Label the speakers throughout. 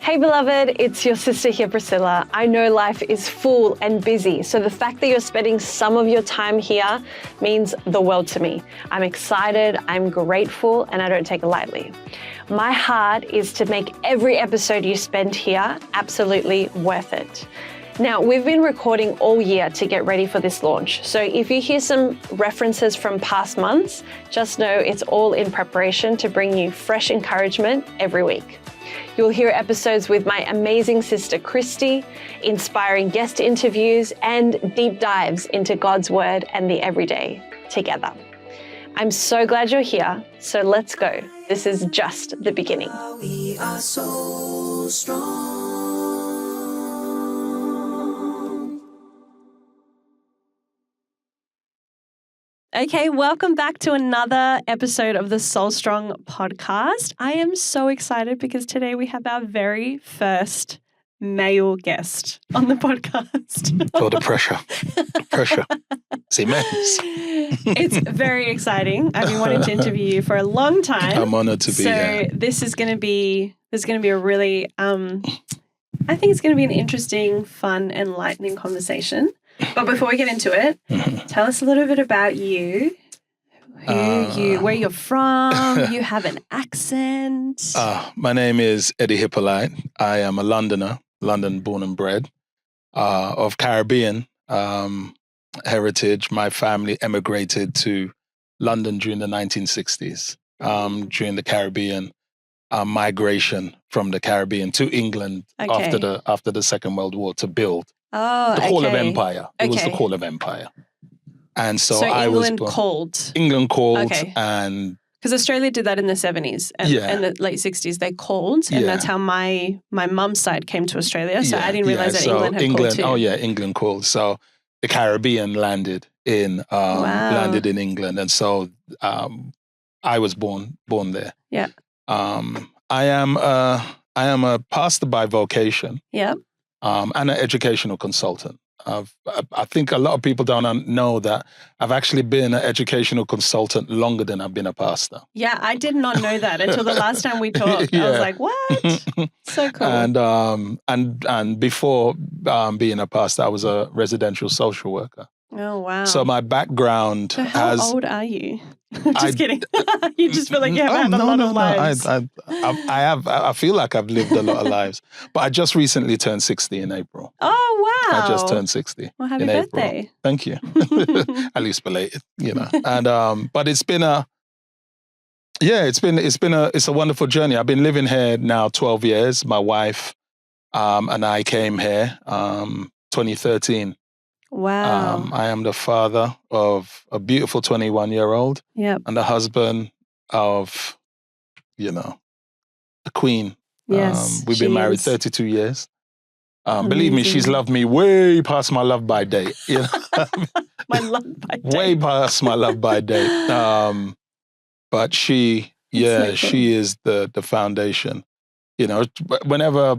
Speaker 1: Hey beloved, it's your sister here, Priscilla. I know life is full and busy, so the fact that you're spending some of your time here means the world to me. I'm excited, I'm grateful, and I don't take it lightly. My heart is to make every episode you spend here absolutely worth it. Now, we've been recording all year to get ready for this launch, so if you hear some references from past months, just know it's all in preparation to bring you fresh encouragement every week. You'll hear episodes with my amazing sister Christy, inspiring guest interviews, and deep dives into God's Word and the everyday together. I'm so glad you're here, so let's go. This is just the beginning.
Speaker 2: We are so strong.
Speaker 1: Okay, welcome back to another episode of the Soul Strong podcast. I am so excited because today we have our very first male guest on the podcast.
Speaker 3: Oh, the pressure. The pressure. It's immense.
Speaker 1: It's very exciting. I've been wanting to interview you for a long time.
Speaker 3: I'm honored to be here.
Speaker 1: So this is going to be a really, I think it's going to be an interesting, fun, enlightening conversation. But before we get into it, tell us a little bit about you, where you're from. You have an accent.
Speaker 3: My name is Eddie Hypolite. I am a Londoner, London born and bred, of Caribbean heritage. My family emigrated to London during the 1960s, during the Caribbean migration from the Caribbean to England after the Second World War to build. The Call of Empire. It was the Call of Empire. And so I was
Speaker 1: England called.
Speaker 3: England called and
Speaker 1: because Australia did that in the 70s and the late 60s. They called, and that's how my mum's side came to Australia. So I didn't realize that England had called too.
Speaker 3: Oh yeah, England called. So the Caribbean landed in England, and so I was born there.
Speaker 1: Yeah.
Speaker 3: I am a pastor by vocation.
Speaker 1: Yeah.
Speaker 3: And an educational consultant. I think a lot of people don't know that I've actually been an educational consultant longer than I've been a pastor.
Speaker 1: Yeah, I did not know that until the last time we talked. I was like, what? So cool.
Speaker 3: And before being a pastor, I was a residential social worker.
Speaker 1: Oh, wow.
Speaker 3: So my background
Speaker 1: How old are you? Just kidding. You just feel like you have had a lot of lives.
Speaker 3: I feel like I've lived a lot of lives. But I just recently turned 60 in April.
Speaker 1: Oh, wow.
Speaker 3: I just turned 60
Speaker 1: Well, happy
Speaker 3: in
Speaker 1: birthday.
Speaker 3: April. Thank you. At least belated, And but it's been a wonderful journey. I've been living here now 12 years. My wife and I came here 2013.
Speaker 1: Wow.
Speaker 3: I am the father of a beautiful 21-year-old and the husband of, a queen.
Speaker 1: Yes,
Speaker 3: we've been married 32 years. Believe me, she's loved me way past my love by date.
Speaker 1: My love by date.
Speaker 3: Way past my love by date. But she is the foundation. Whenever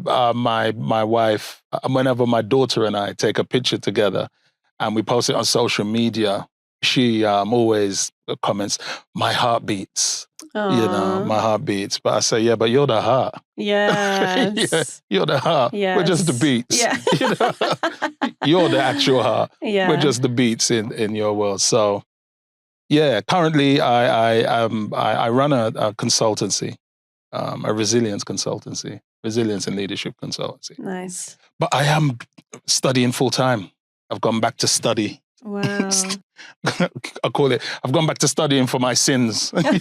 Speaker 3: whenever my daughter and I take a picture together and we post it on social media, she always comments, "My heart beats." My heart beats. But I say, yeah, but you're the heart.
Speaker 1: Yes.
Speaker 3: You're the heart.
Speaker 1: Yes.
Speaker 3: We're just the beats.
Speaker 1: Yeah.
Speaker 3: You're the actual heart.
Speaker 1: Yeah.
Speaker 3: We're just the beats in your world. So, currently I run a consultancy. A resilience and leadership consultancy.
Speaker 1: Nice.
Speaker 3: But I am studying full time. I've gone back to study.
Speaker 1: Wow.
Speaker 3: I call it, I've gone back to studying for my sins. I've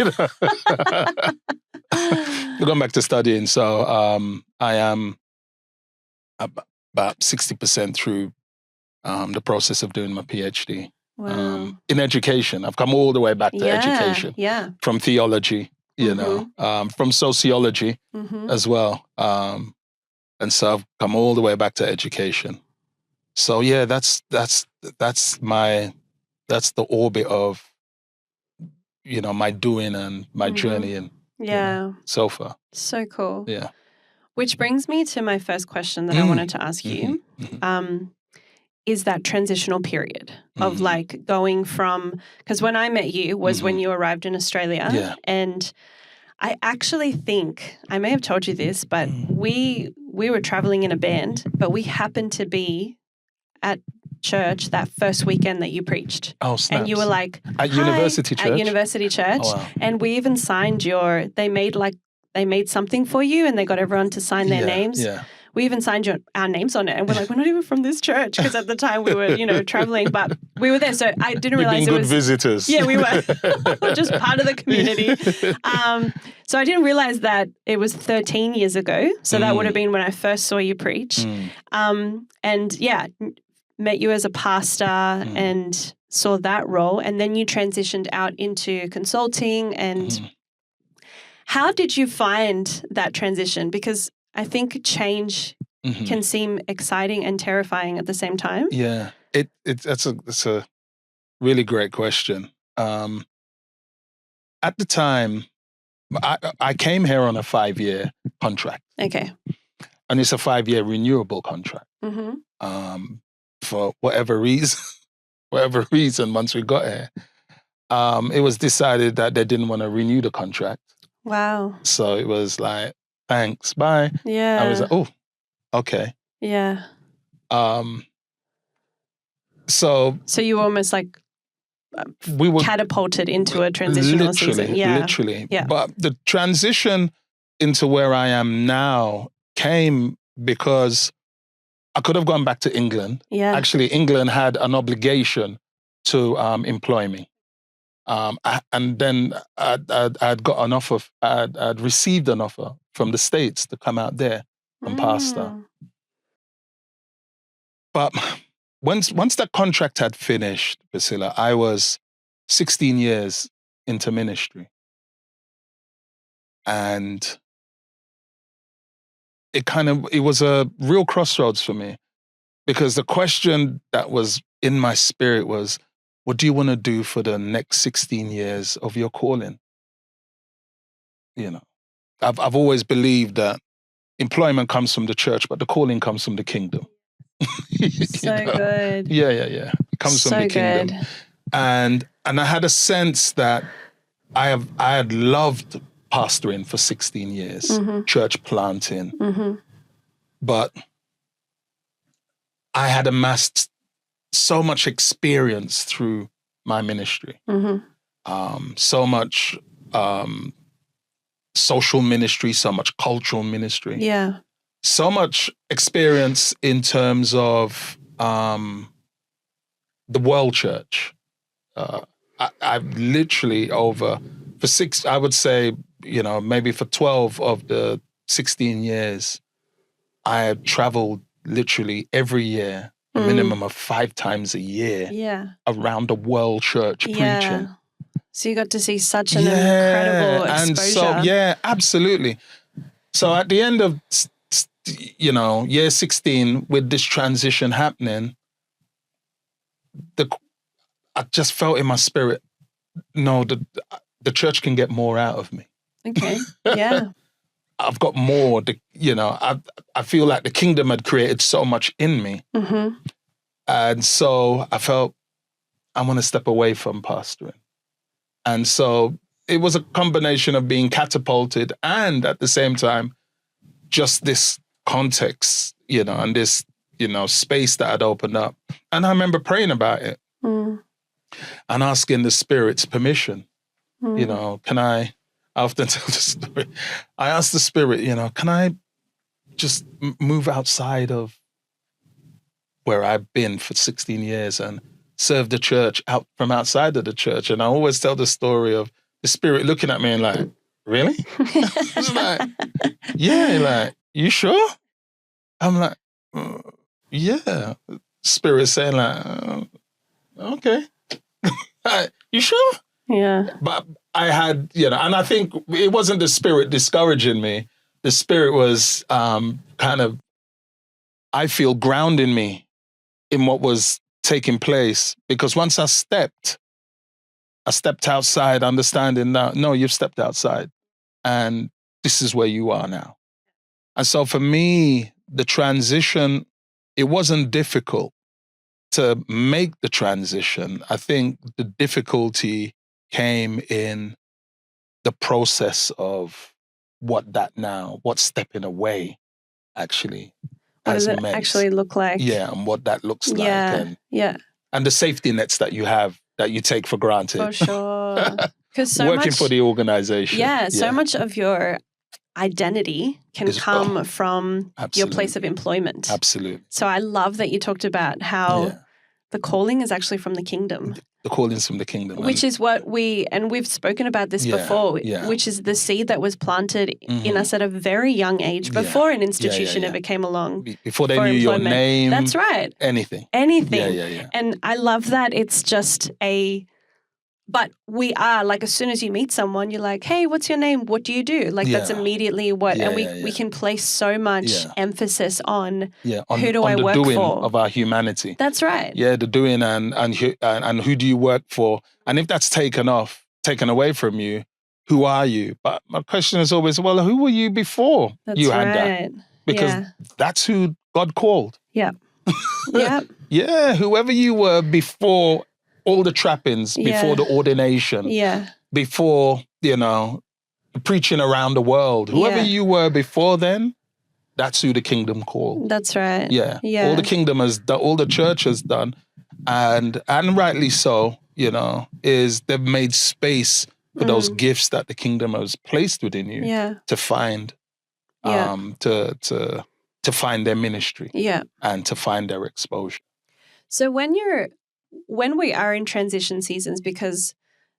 Speaker 3: gone back to studying. So I am about 60% through the process of doing my PhD.
Speaker 1: Wow.
Speaker 3: In education. I've come all the way back to education.
Speaker 1: Yeah.
Speaker 3: From theology. From sociology as well. And so I've come all the way back to education. So that's the orbit of, my doing and my journey and so far.
Speaker 1: So cool.
Speaker 3: Yeah.
Speaker 1: Which brings me to my first question that I wanted to ask you. Is that transitional period of like going from, because when I met you was when you arrived in Australia, and I actually think, I may have told you this, but we we were traveling in a band, but we happened to be at church that first weekend that you preached.
Speaker 3: Oh, snaps.
Speaker 1: And you were like,
Speaker 3: At
Speaker 1: "Hi,"
Speaker 3: University Church?
Speaker 1: At University Church.
Speaker 3: Oh, wow.
Speaker 1: And we even signed they made something for you and they got everyone to sign their names.
Speaker 3: Yeah.
Speaker 1: We even signed our names on it. And we're like, we're not even from this church. Because at the time we were, traveling, but we were there. So I didn't realize
Speaker 3: it was visitors.
Speaker 1: Yeah, we were just part of the community. So I didn't realize that it was 13 years ago. So that would have been when I first saw you preach. And yeah, met you as a pastor and saw that role. And then you transitioned out into consulting. And how did you find that transition? Because I think change can seem exciting and terrifying at the same time.
Speaker 3: Yeah, it's a really great question. At the time, I came here on a 5-year contract.
Speaker 1: Okay.
Speaker 3: And it's a 5-year renewable contract. For whatever reason, once we got here, it was decided that they didn't want to renew the contract. Wow. So it was like, thanks, bye.
Speaker 1: Yeah.
Speaker 3: I was like, oh, okay.
Speaker 1: Yeah.
Speaker 3: So
Speaker 1: you were almost like
Speaker 3: we were
Speaker 1: catapulted into a transitional season. Yeah.
Speaker 3: Literally. Yeah. But the transition into where I am now came because I could have gone back to England. Yeah. Actually, England had an obligation to employ me. And then I'd got an offer, I'd received an offer from the States to come out there and pastor. But once that contract had finished, Priscilla, I was 16 years into ministry. And it was a real crossroads for me, because the question that was in my spirit was, what do you want to do for the next 16 years of your calling? I've always believed that employment comes from the church, but the calling comes from the kingdom.
Speaker 1: Good.
Speaker 3: Yeah. It comes from the kingdom. Good. And I had a sense that I had loved pastoring for 16 years, church planting, but I had amassed so much experience through my ministry, so much social ministry, so much cultural ministry, so much experience in terms of the world church. I've literally I would say, maybe for 12 of the 16 years, I had traveled literally every year, a minimum of 5 times a year, around the world church preaching.
Speaker 1: So you got to see such an incredible exposure.
Speaker 3: And so, absolutely. So at the end of, year 16, with this transition happening, I just felt in my spirit, no, the church can get more out of me.
Speaker 1: Okay, yeah.
Speaker 3: I've got more, I feel like the kingdom had created so much in me. And so I felt, I want to step away from pastoring. And so it was a combination of being catapulted and at the same time, just this context, and this, space that had opened up. And I remember praying about it and asking the Spirit's permission. Can I often tell the story. I asked the Spirit, can I just move outside of where I've been for 16 years and serve the church out from outside of the church? And I always tell the story of the Spirit looking at me and like, really? It's like, yeah, like, you sure? I'm like, yeah. Spirit saying like, okay. You sure?
Speaker 1: Yeah.
Speaker 3: But I had, and I think it wasn't the Spirit discouraging me. The Spirit was kind of, I feel, grounding me in what was taking place. Because once I stepped outside, understanding that, no, you've stepped outside and this is where you are now. And so for me, the transition, it wasn't difficult to make the transition. I think the difficulty came in the process of what stepping away actually
Speaker 1: What
Speaker 3: as
Speaker 1: does it
Speaker 3: men's.
Speaker 1: actually look like?
Speaker 3: Yeah, and what that looks like,
Speaker 1: Yeah, yeah,
Speaker 3: and the safety nets that you have that you take for granted.
Speaker 1: for sure. Because
Speaker 3: Working for the organization.
Speaker 1: so much of your identity can come from your
Speaker 3: absolutely.
Speaker 1: place of employment.
Speaker 3: Absolutely.
Speaker 1: So I love that you talked about how the calling is actually from the kingdom.
Speaker 3: The calling's from the kingdom.
Speaker 1: Which is what we've spoken about this before, which is the seed that was planted in us at a very young age before an institution ever came along.
Speaker 3: Before they knew your name.
Speaker 1: That's right.
Speaker 3: Anything.
Speaker 1: Yeah. And I love that it's just but we are, like, as soon as you meet someone, you're like, hey, what's your name? What do you do? Like, that's immediately what, and we can place so much emphasis on who do I work for?
Speaker 3: On the doing of our humanity.
Speaker 1: That's right.
Speaker 3: Yeah, the doing and who do you work for? And if that's taken away from you, who are you? But my question is always, well, who were you before you had that? Because that's who God called.
Speaker 1: Yeah. Yeah.
Speaker 3: Yeah, whoever you were before all the trappings, before the ordination, before, preaching around the world. Whoever you were before then, that's who the kingdom called.
Speaker 1: That's right.
Speaker 3: Yeah. All the kingdom has done, all the church has done, and rightly so, is they've made space for those gifts that the kingdom has placed within you to find, to find their ministry and to find their exposure.
Speaker 1: So when we are in transition seasons, because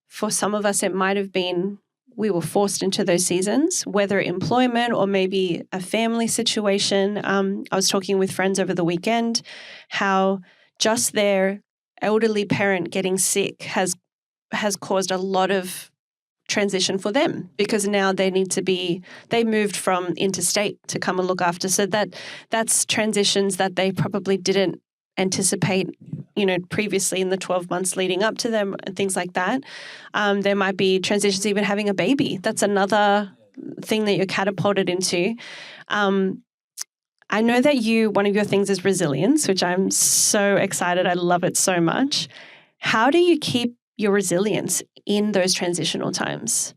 Speaker 1: for some of us it might have been we were forced into those seasons, whether employment or maybe a family situation. I was talking with friends over the weekend how just their elderly parent getting sick has caused a lot of transition for them, because now they moved from interstate to come and look after. So that's transitions that they probably didn't anticipate, previously in the 12 months leading up to them and things like that. There might be transitions even having a baby. That's another thing that you're catapulted into. I know that one of your things is resilience, which I'm so excited. I love it so much. How do you keep your resilience in those transitional times?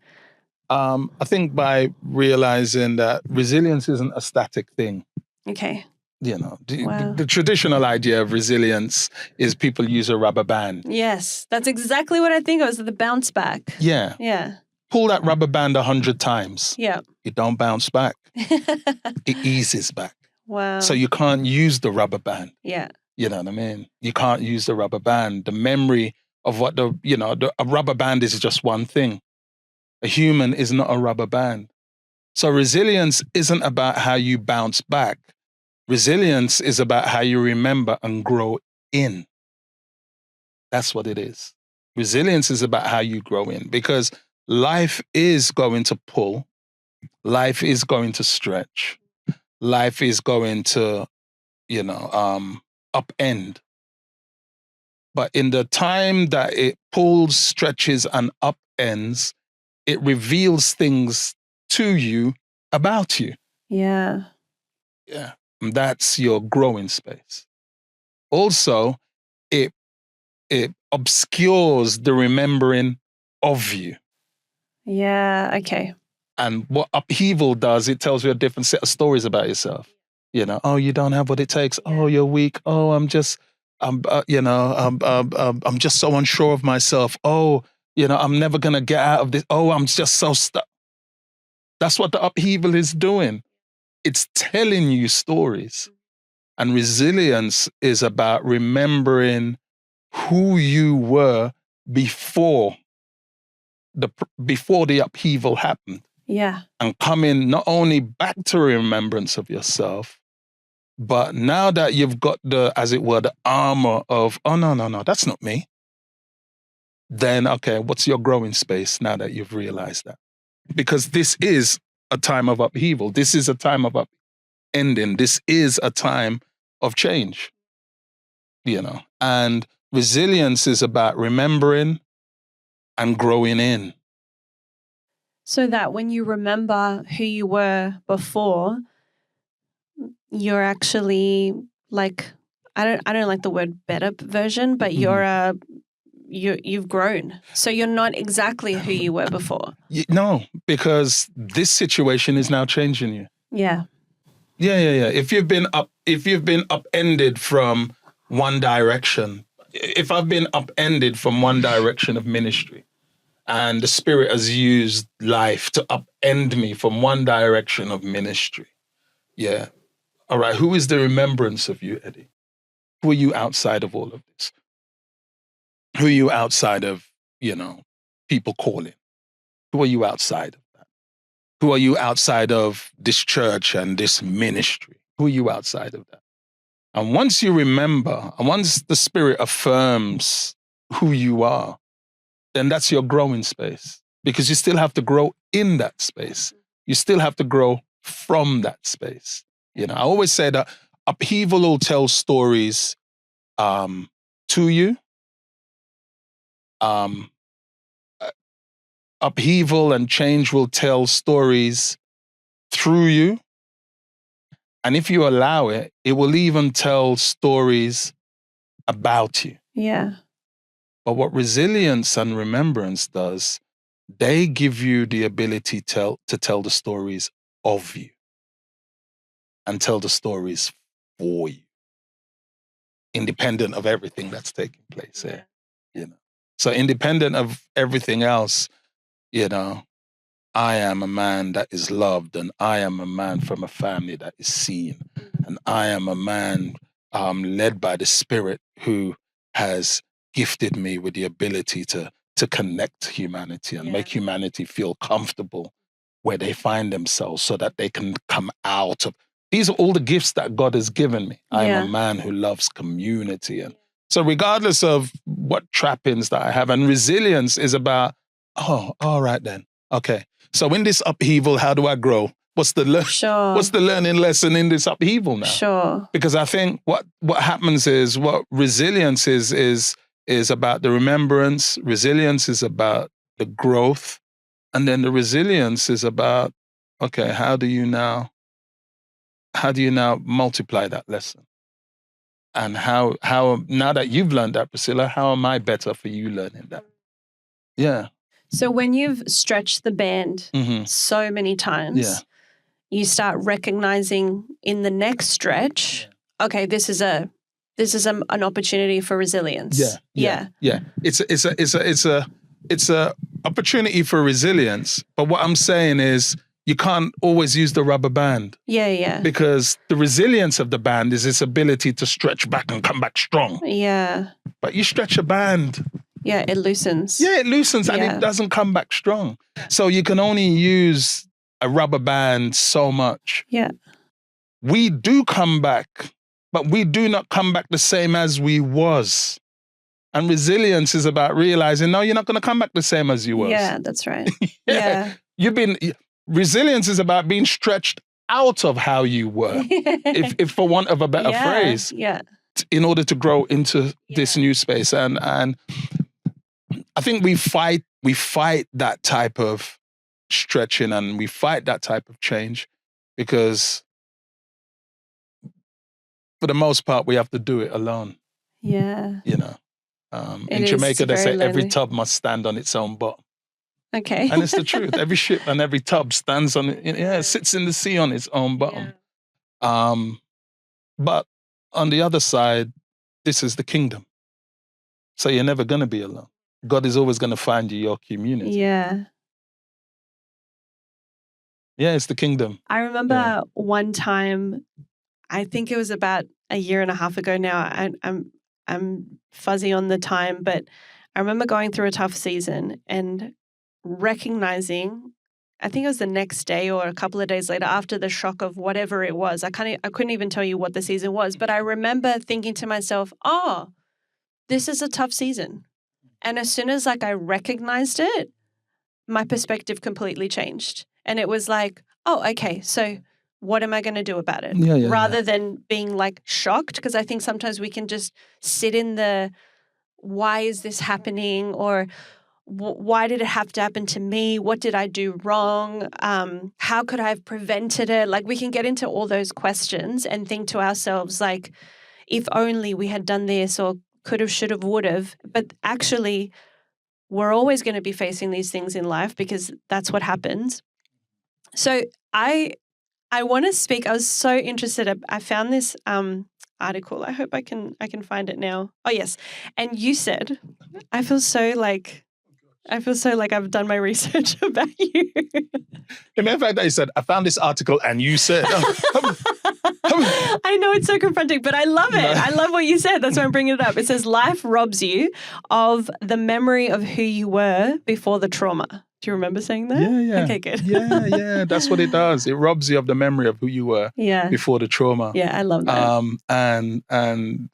Speaker 3: I think by realizing that resilience isn't a static thing.
Speaker 1: Okay.
Speaker 3: The traditional idea of resilience is people use a rubber band.
Speaker 1: Yes, that's exactly what I think. It was the bounce back.
Speaker 3: Yeah.
Speaker 1: Yeah.
Speaker 3: Pull that rubber band 100 times.
Speaker 1: Yeah.
Speaker 3: It don't bounce back. It eases back.
Speaker 1: Wow.
Speaker 3: So you can't use the rubber band.
Speaker 1: Yeah.
Speaker 3: You know what I mean? You can't use the rubber band. The memory of what a rubber band is just one thing. A human is not a rubber band. So resilience isn't about how you bounce back. Resilience is about how you remember and grow in. That's what it is. Resilience is about how you grow in, because life is going to pull. Life is going to stretch. Life is going to, upend. But in the time that it pulls, stretches, and upends, it reveals things to you about you.
Speaker 1: Yeah.
Speaker 3: Yeah. And that's your growing space. Also, it obscures the remembering of you.
Speaker 1: Yeah, okay.
Speaker 3: And what upheaval does, it tells you a different set of stories about yourself. Oh, you don't have what it takes. Oh, you're weak. Oh, I'm just so unsure of myself. Oh, I'm never going to get out of this. Oh, I'm just so stuck. That's what the upheaval is doing. It's telling you stories. And resilience is about remembering who you were before the upheaval happened.
Speaker 1: Yeah.
Speaker 3: And coming not only back to remembrance of yourself, but now that you've got the armor of, oh, no, that's not me. Then, okay, what's your growing space now that you've realized that? Because this is a time of upheaval. This is a time of ending. This is a time of change, and resilience is about remembering and growing in.
Speaker 1: So that when you remember who you were before, you're actually like, I don't like the word better version, but you've grown. So you're not exactly who you were before.
Speaker 3: No, because this situation is now changing you.
Speaker 1: Yeah.
Speaker 3: Yeah. If you've been upended from one direction, if I've been upended from one direction of ministry, and the Spirit has used life to upend me from one direction of ministry, yeah. All right. Who is the remembrance of you, Eddie? Who are you outside of all of this? Who are you outside of, people calling? Who are you outside of that? Who are you outside of this church and this ministry? Who are you outside of that? And once you remember, and once the Spirit affirms who you are, then that's your growing space, because you still have to grow in that space. You still have to grow from that space. I always say that upheaval will tell stories to you. Upheaval and change will tell stories through you. And if you allow it, it will even tell stories about you.
Speaker 1: Yeah.
Speaker 3: But what resilience and remembrance does, they give you the ability to tell the stories of you and tell the stories for you, independent of everything that's taking place here. So independent of everything else, I am a man that is loved, and I am a man from a family that is seen, and I am a man led by the Spirit who has gifted me with the ability to connect humanity and make humanity feel comfortable where they find themselves, so that they can come out of. These are all the gifts that God has given me. I am a man who loves community, and so regardless of what trappings that I have, and resilience is about, all right then, okay. So in this upheaval, how do I grow? What's the learning lesson in this upheaval now?
Speaker 1: Sure.
Speaker 3: Because I think what happens is, what resilience is about the remembrance. Resilience is about the growth, and then the resilience is about, okay, how do you now multiply that lesson? And how now that you've learned that, Priscilla, how am I better for you learning that? Yeah.
Speaker 1: So when you've stretched the band so many times, you start recognizing in the next stretch, okay, this is an opportunity for resilience.
Speaker 3: Yeah. It's a opportunity for resilience. But what I'm saying is, you can't always use the rubber band.
Speaker 1: Yeah.
Speaker 3: Because the resilience of the band is its ability to stretch back and come back strong.
Speaker 1: Yeah.
Speaker 3: But you stretch a band.
Speaker 1: Yeah, it loosens.
Speaker 3: Yeah, it loosens and it doesn't come back strong. So you can only use a rubber band so much.
Speaker 1: Yeah.
Speaker 3: We do come back, but we do not come back the same as we was. And resilience is about realizing, no, you're not going to come back the same as you was.
Speaker 1: Yeah, that's right. Yeah.
Speaker 3: Resilience is about being stretched out of how you were, if for want of a better phrase, in order to grow into this new space. And I think we fight that type of stretching, and we fight that type of change because for the most part, we have to do it alone.
Speaker 1: Yeah.
Speaker 3: In Jamaica, they say every tub must stand on its own bottom.
Speaker 1: Okay.
Speaker 3: And it's the truth. Every ship and every tub stands on it. It sits in the sea on its own bottom. Yeah. But on the other side, this is the kingdom. So you're never going to be alone. God is always going to find you your community.
Speaker 1: Yeah.
Speaker 3: Yeah, it's the kingdom.
Speaker 1: I remember one time, I think it was about a year and a half ago now. I'm fuzzy on the time, but I remember going through a tough season and recognizing, I think it was the next day or a couple of days later, after the shock of whatever it was. I couldn't even tell you what the season was, but I remember thinking to myself, oh, this is a tough season. And as soon as I recognized it, my perspective completely changed. And it was like, oh, okay, so what am I going to do about it? Rather than being shocked, because I think sometimes we can just sit in the, why is this happening? Or why did it have to happen to me? What did I do wrong? How could I have prevented it? We can get into all those questions and think to ourselves, if only we had done this, or could have, should have, would have. But actually, we're always going to be facing these things in life because that's what happens. So I I want to speak. I was so interested. I found this article. I hope I can find it now. Oh yes, and you said, I feel so like I've done my research about you.
Speaker 3: The mere fact that you said, I found this article and you said,
Speaker 1: I know it's so confronting, but I love it. I love what you said. That's why I'm bringing it up. It says life robs you of the memory of who you were before the trauma. Do you remember saying that?
Speaker 3: Yeah.
Speaker 1: Okay, good.
Speaker 3: Yeah. That's what it does. It robs you of the memory of who you were before the trauma.
Speaker 1: Yeah, I love that.
Speaker 3: And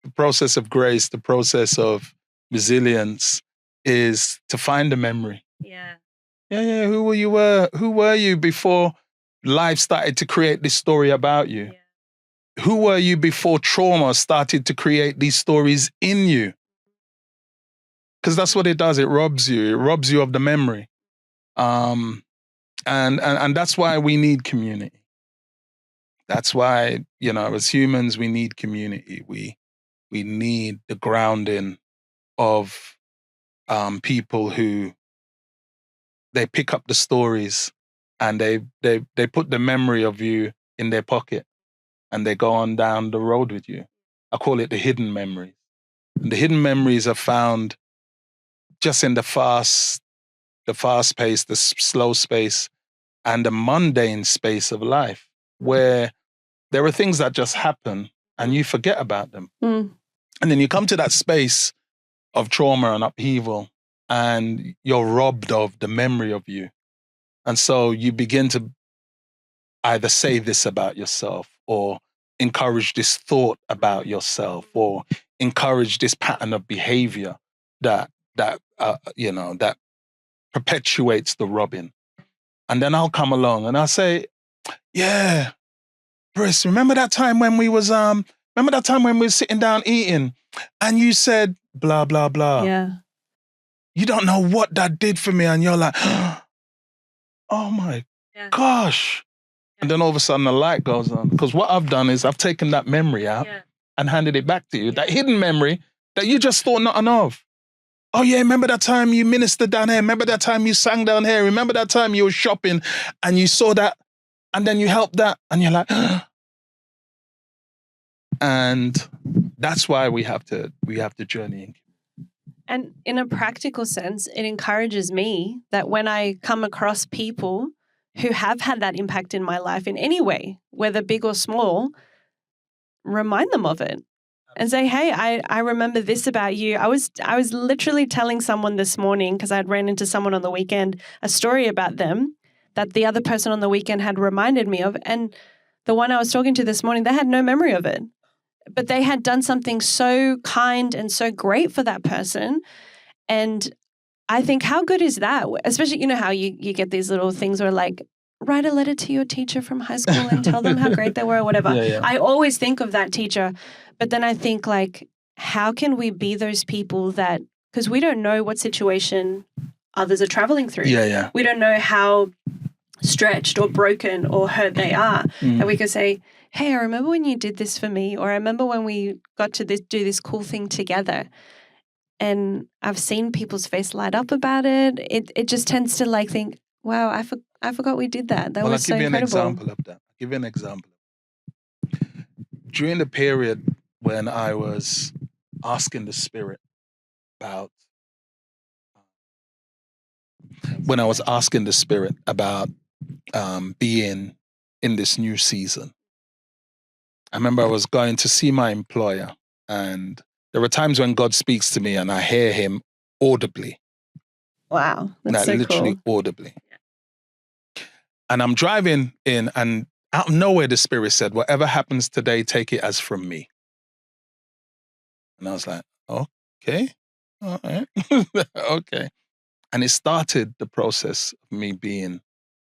Speaker 3: the process of grace, the process of resilience is to find the memory.
Speaker 1: Yeah.
Speaker 3: Yeah. Who were you before life started to create this story about you? Yeah. Who were you before trauma started to create these stories in you? Because that's what it does. It robs you. It robs you of the memory. And that's why we need community. That's why, as humans, we need community. We need the grounding of people who they pick up the stories and they put the memory of you in their pocket and they go on down the road with you. I call it the hidden memories. And the hidden memories are found just in the fast pace, the slow space, and the mundane space of life, where there are things that just happen and you forget about them. Mm. And then you come to that space of trauma and upheaval and you're robbed of the memory of you. And so you begin to either say this about yourself or encourage this thought about yourself or encourage this pattern of behavior that perpetuates the robbing. And then I'll come along and I'll say, yeah, Briss, remember that time when we was sitting down eating and you said blah, blah, blah.
Speaker 1: Yeah.
Speaker 3: You don't know what that did for me. And you're like, oh my gosh. Yeah. And then all of a sudden the light goes on. Because what I've done is I've taken that memory out and handed it back to you. Yeah. That hidden memory that you just thought nothing of. Oh yeah, remember that time you ministered down here? Remember that time you sang down here? Remember that time you were shopping and you saw that and then you helped that and you're like, and that's why we have to journey.
Speaker 1: And in a practical sense, it encourages me that when I come across people who have had that impact in my life in any way, whether big or small, remind them of it. And say, hey, I remember this about you. I was literally telling someone this morning, because I had ran into someone on the weekend, a story about them that the other person on the weekend had reminded me of. And the one I was talking to this morning, they had no memory of it. But they had done something so kind and so great for that person. And I think, how good is that? Especially, how you get these little things where like, write a letter to your teacher from high school and tell them how great they were or whatever. Yeah. I always think of that teacher. But then I think like, how can we be those people that, because we don't know what situation others are traveling through. Yeah. We don't know how stretched or broken or hurt they are. And we could say, hey, I remember when you did this for me, or I remember when we got to do this cool thing together. And I've seen people's face light up about it. It just tends to like think, wow, I forgot we did that. That was so incredible.
Speaker 3: I'll give you an example of that. I'll give you an example. During the period when I was asking the Spirit about being in this new season, I remember I was going to see my employer, and there were times when God speaks to me and I hear him audibly.
Speaker 1: Wow, that's so
Speaker 3: literally
Speaker 1: cool.
Speaker 3: Audibly. And I'm driving in, and out of nowhere, the Spirit said, whatever happens today, take it as from me. And I was like, okay, all right, okay. And it started the process of me being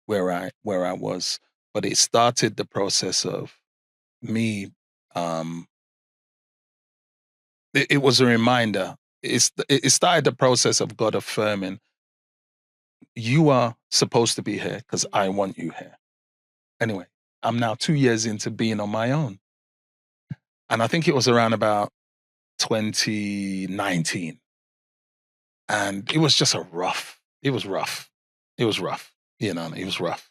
Speaker 3: where I was, but it started the process of me. It was a reminder. It started the process of God affirming, you are supposed to be here because I want you here. Anyway, I'm now 2 years into being on my own. And I think it was around about 2019. And it was just it was rough. It was rough. It was rough.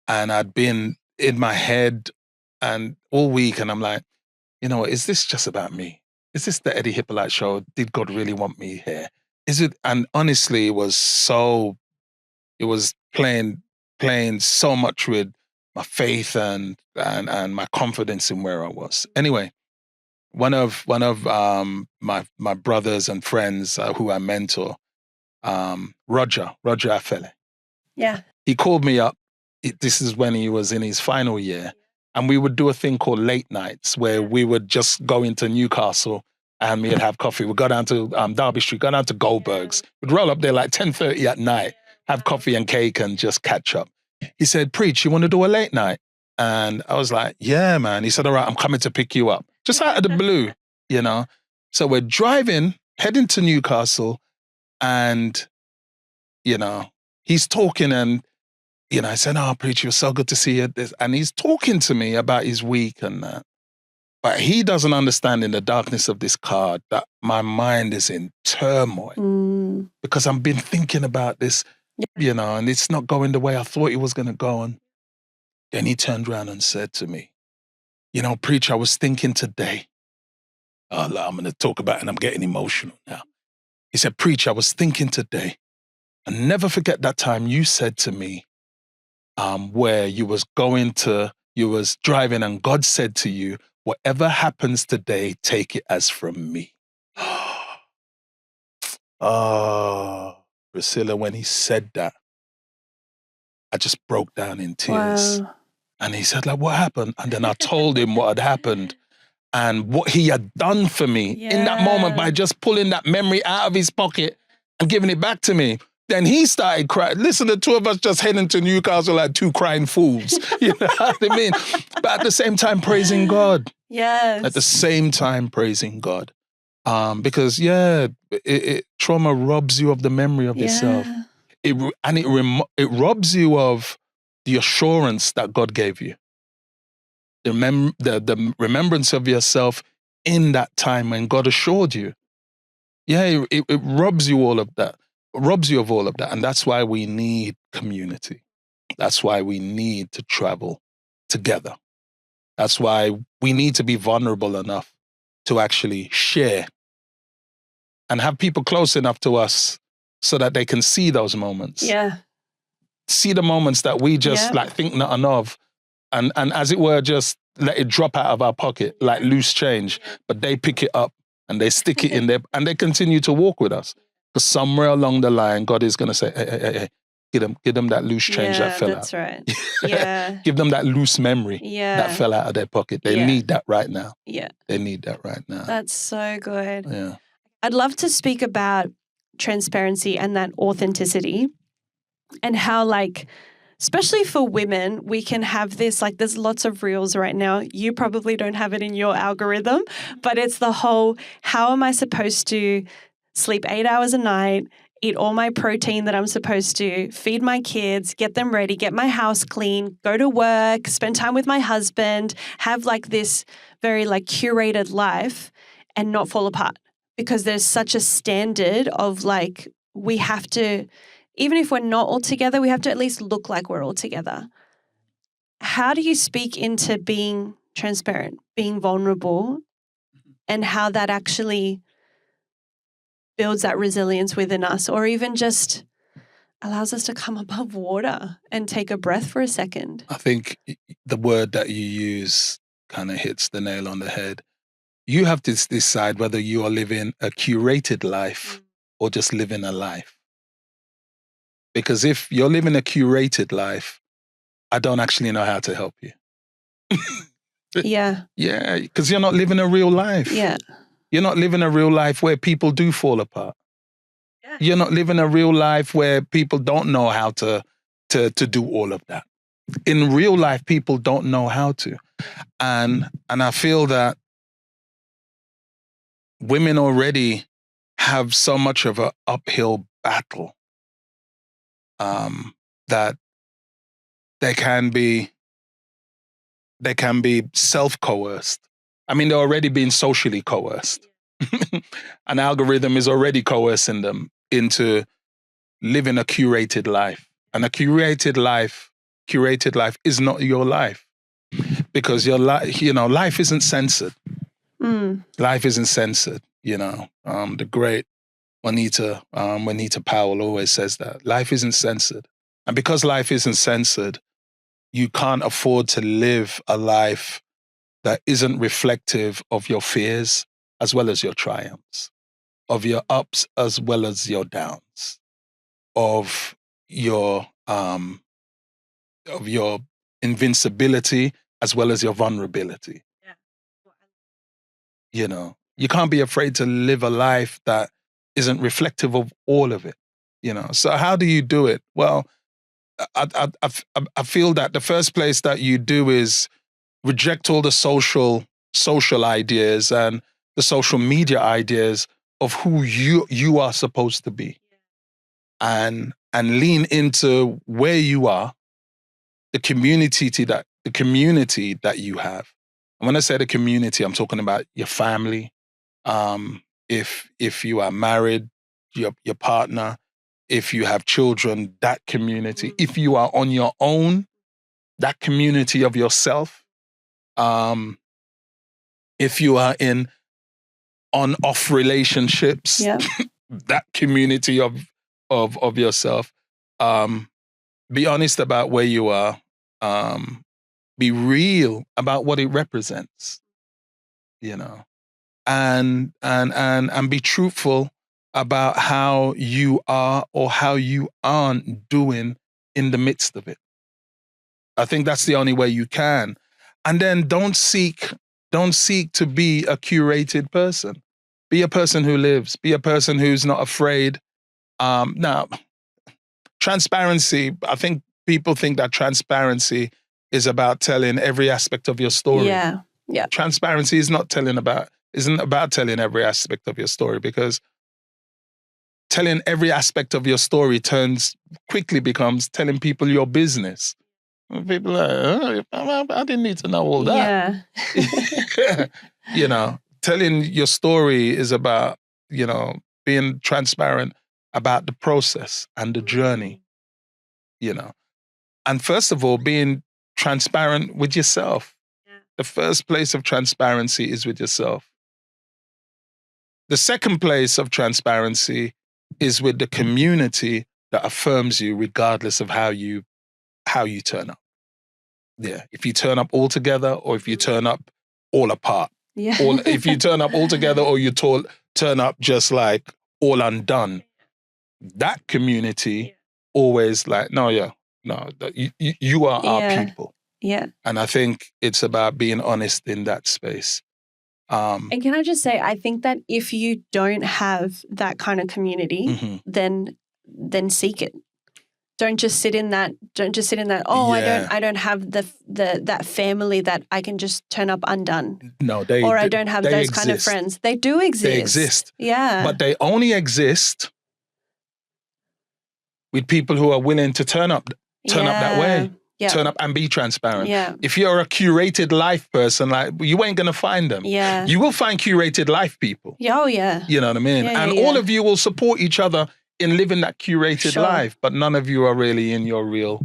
Speaker 3: And I'd been in my head and all week, and I'm like, you know what, is this just about me? Is this the Eddie Hypolite show? Did God really want me here? Is it? And honestly, it was playing so much with my faith and my confidence in where I was. Anyway, one of my brothers and friends who I mentor, Roger Afele.
Speaker 1: Yeah.
Speaker 3: He called me up. This is when he was in his final year, and we would do a thing called late nights where we would just go into Newcastle and we'd have coffee. We'd go down to Derby Street, go down to Goldberg's. We'd roll up there like 10:30 at night, have coffee and cake and just catch up. He said, "Preach, you want to do a late night?" And I was like, "Yeah, man." He said, "All right, I'm coming to pick you up." Just out of the blue, you know? So we're driving, heading to Newcastle, and, you know, he's talking and, you know, I said, "Oh, Preacher, it was so good to see you." And he's talking to me about his week and that. But he doesn't understand in the darkness of this car that my mind is in turmoil because I've been thinking about this, you know, and it's not going the way I thought it was going to go. And then he turned around and said to me, "You know, Preacher, I was thinking today." Oh, Lord, I'm going to talk about it and I'm getting emotional now. He said, "Preacher, I was thinking today, and never forget that time you said to me, where you was driving and God said to you, 'Whatever happens today, take it as from me.'" Oh, Priscilla, when he said that, I just broke down in tears.
Speaker 1: Wow.
Speaker 3: And he said, like, "What happened?" And then I told him what had happened and what he had done for me in that moment by just pulling that memory out of his pocket and giving it back to me. Then he started crying. Listen, the two of us just heading to Newcastle like two crying fools. You know what I mean? But at the same time, praising God.
Speaker 1: Yes.
Speaker 3: At the same time, praising God. Because, trauma robs you of the memory of yourself. It robs you of the assurance that God gave you. The remembrance of yourself in that time when God assured you. Yeah, it robs you all of that. Robs you of all of that. And that's why we need community. That's why we need to travel together. That's why we need to be vulnerable enough to actually share and have people close enough to us so that they can see those moments.
Speaker 1: Yeah.
Speaker 3: See the moments that we just like think nothing of and as it were, just let it drop out of our pocket like loose change, but they pick it up and they stick it in there and they continue to walk with us. Because somewhere along the line, God is going to say, hey, give them that loose change that fell out.
Speaker 1: That's right. Yeah.
Speaker 3: Give them that loose memory that fell out of their pocket. They need that right now.
Speaker 1: Yeah.
Speaker 3: They need that right now.
Speaker 1: That's so good.
Speaker 3: Yeah.
Speaker 1: I'd love to speak about transparency and that authenticity and how, like, especially for women, we can have this, like, there's lots of reels right now. You probably don't have it in your algorithm, but it's the whole, how am I supposed to sleep 8 hours a night, eat all my protein that I'm supposed to, feed my kids, get them ready, get my house clean, go to work, spend time with my husband, have like this very like curated life and not fall apart. Because there's such a standard of like, we have to, even if we're not all together, we have to at least look like we're all together. How do you speak into being transparent, being vulnerable, and how that actually builds that resilience within us, or even just allows us to come above water and take a breath for a second?
Speaker 3: I think the word that you use kind of hits the nail on the head. You have to decide whether you are living a curated life or just living a life. Because if you're living a curated life, I don't actually know how to help you.
Speaker 1: Yeah.
Speaker 3: Yeah, because you're not living a real life.
Speaker 1: Yeah.
Speaker 3: You're not living a real life where people do fall apart.
Speaker 1: Yeah.
Speaker 3: You're not living a real life where people don't know how to do all of that. In real life, people don't know how to. And I feel that women already have so much of an uphill battle that they can be self-coerced. I mean, they're already being socially coerced. An algorithm is already coercing them into living a curated life. And a curated life curated life is not your life, because your life, life isn't censored. Life isn't censored. The great Juanita Powell always says that life isn't censored, and because life isn't censored, you can't afford to live a life that isn't reflective of your fears as well as your triumphs, of your ups as well as your downs, of your invincibility as well as your vulnerability. You can't be afraid to live a life that isn't reflective of all of it. So how do you do it? Well, I feel that the first place that you do is reject all the social ideas and the social media ideas of who you are supposed to be, and lean into where you are, the community that you have. And when I say the community, I'm talking about your family. If you are married, your partner, if you have children, that community. If you are on your own, that community of yourself. If you are in on-off relationships, that community of yourself. Be honest about where you are. Be real about what it represents. And be truthful about how you are or how you aren't doing in the midst of it. I think that's the only way you can. And then don't seek to be a curated person. Be a person who lives. Be a person who's not afraid. Now, transparency, I think people think that transparency is about telling every aspect of your story.
Speaker 1: Yeah.
Speaker 3: Transparency isn't about telling every aspect of your story, because telling every aspect of your story quickly becomes telling people your business. People are like, I didn't need to know all that. Yeah. Telling your story is about, being transparent about the process and the journey, And first of all, being transparent with yourself. Yeah. The first place of transparency is with yourself. The second place of transparency is with the community that affirms you regardless of how you turn up. Yeah. If you turn up all together or if you turn up all apart.
Speaker 1: Yeah.
Speaker 3: Or if you turn up all together or you turn up just like all undone. That community always like, no, you are our people.
Speaker 1: Yeah.
Speaker 3: And I think it's about being honest in that space.
Speaker 1: And can I just say, I think that if you don't have that kind of community, then seek it. Don't just sit in that. Oh, I don't have that family that I can just turn up undone.
Speaker 3: No,
Speaker 1: I don't have those kind of friends. They do exist.
Speaker 3: They exist.
Speaker 1: Yeah.
Speaker 3: But they only exist with people who are willing to turn up that way. Yeah. Turn up and be transparent.
Speaker 1: Yeah.
Speaker 3: If you're a curated life person, like, you ain't gonna find them.
Speaker 1: Yeah.
Speaker 3: You will find curated life people.
Speaker 1: Oh yeah.
Speaker 3: You know what I mean? And all of you will support each other in living that curated life, but none of you are really in your real.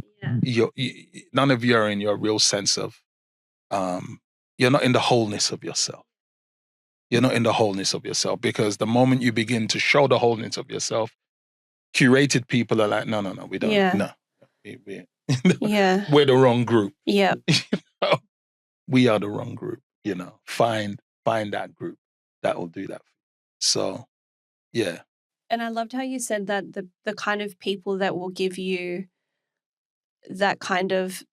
Speaker 3: None of you are in your real sense of. You're not in the wholeness of yourself. You're not in the wholeness of yourself, because the moment you begin to show the wholeness of yourself, curated people are like, no, we don't.
Speaker 1: Yeah.
Speaker 3: No. We're the wrong group.
Speaker 1: Yeah.
Speaker 3: We are the wrong group, Find that group that will do that. So, yeah.
Speaker 1: And I loved how you said that the kind of people that will give you that kind of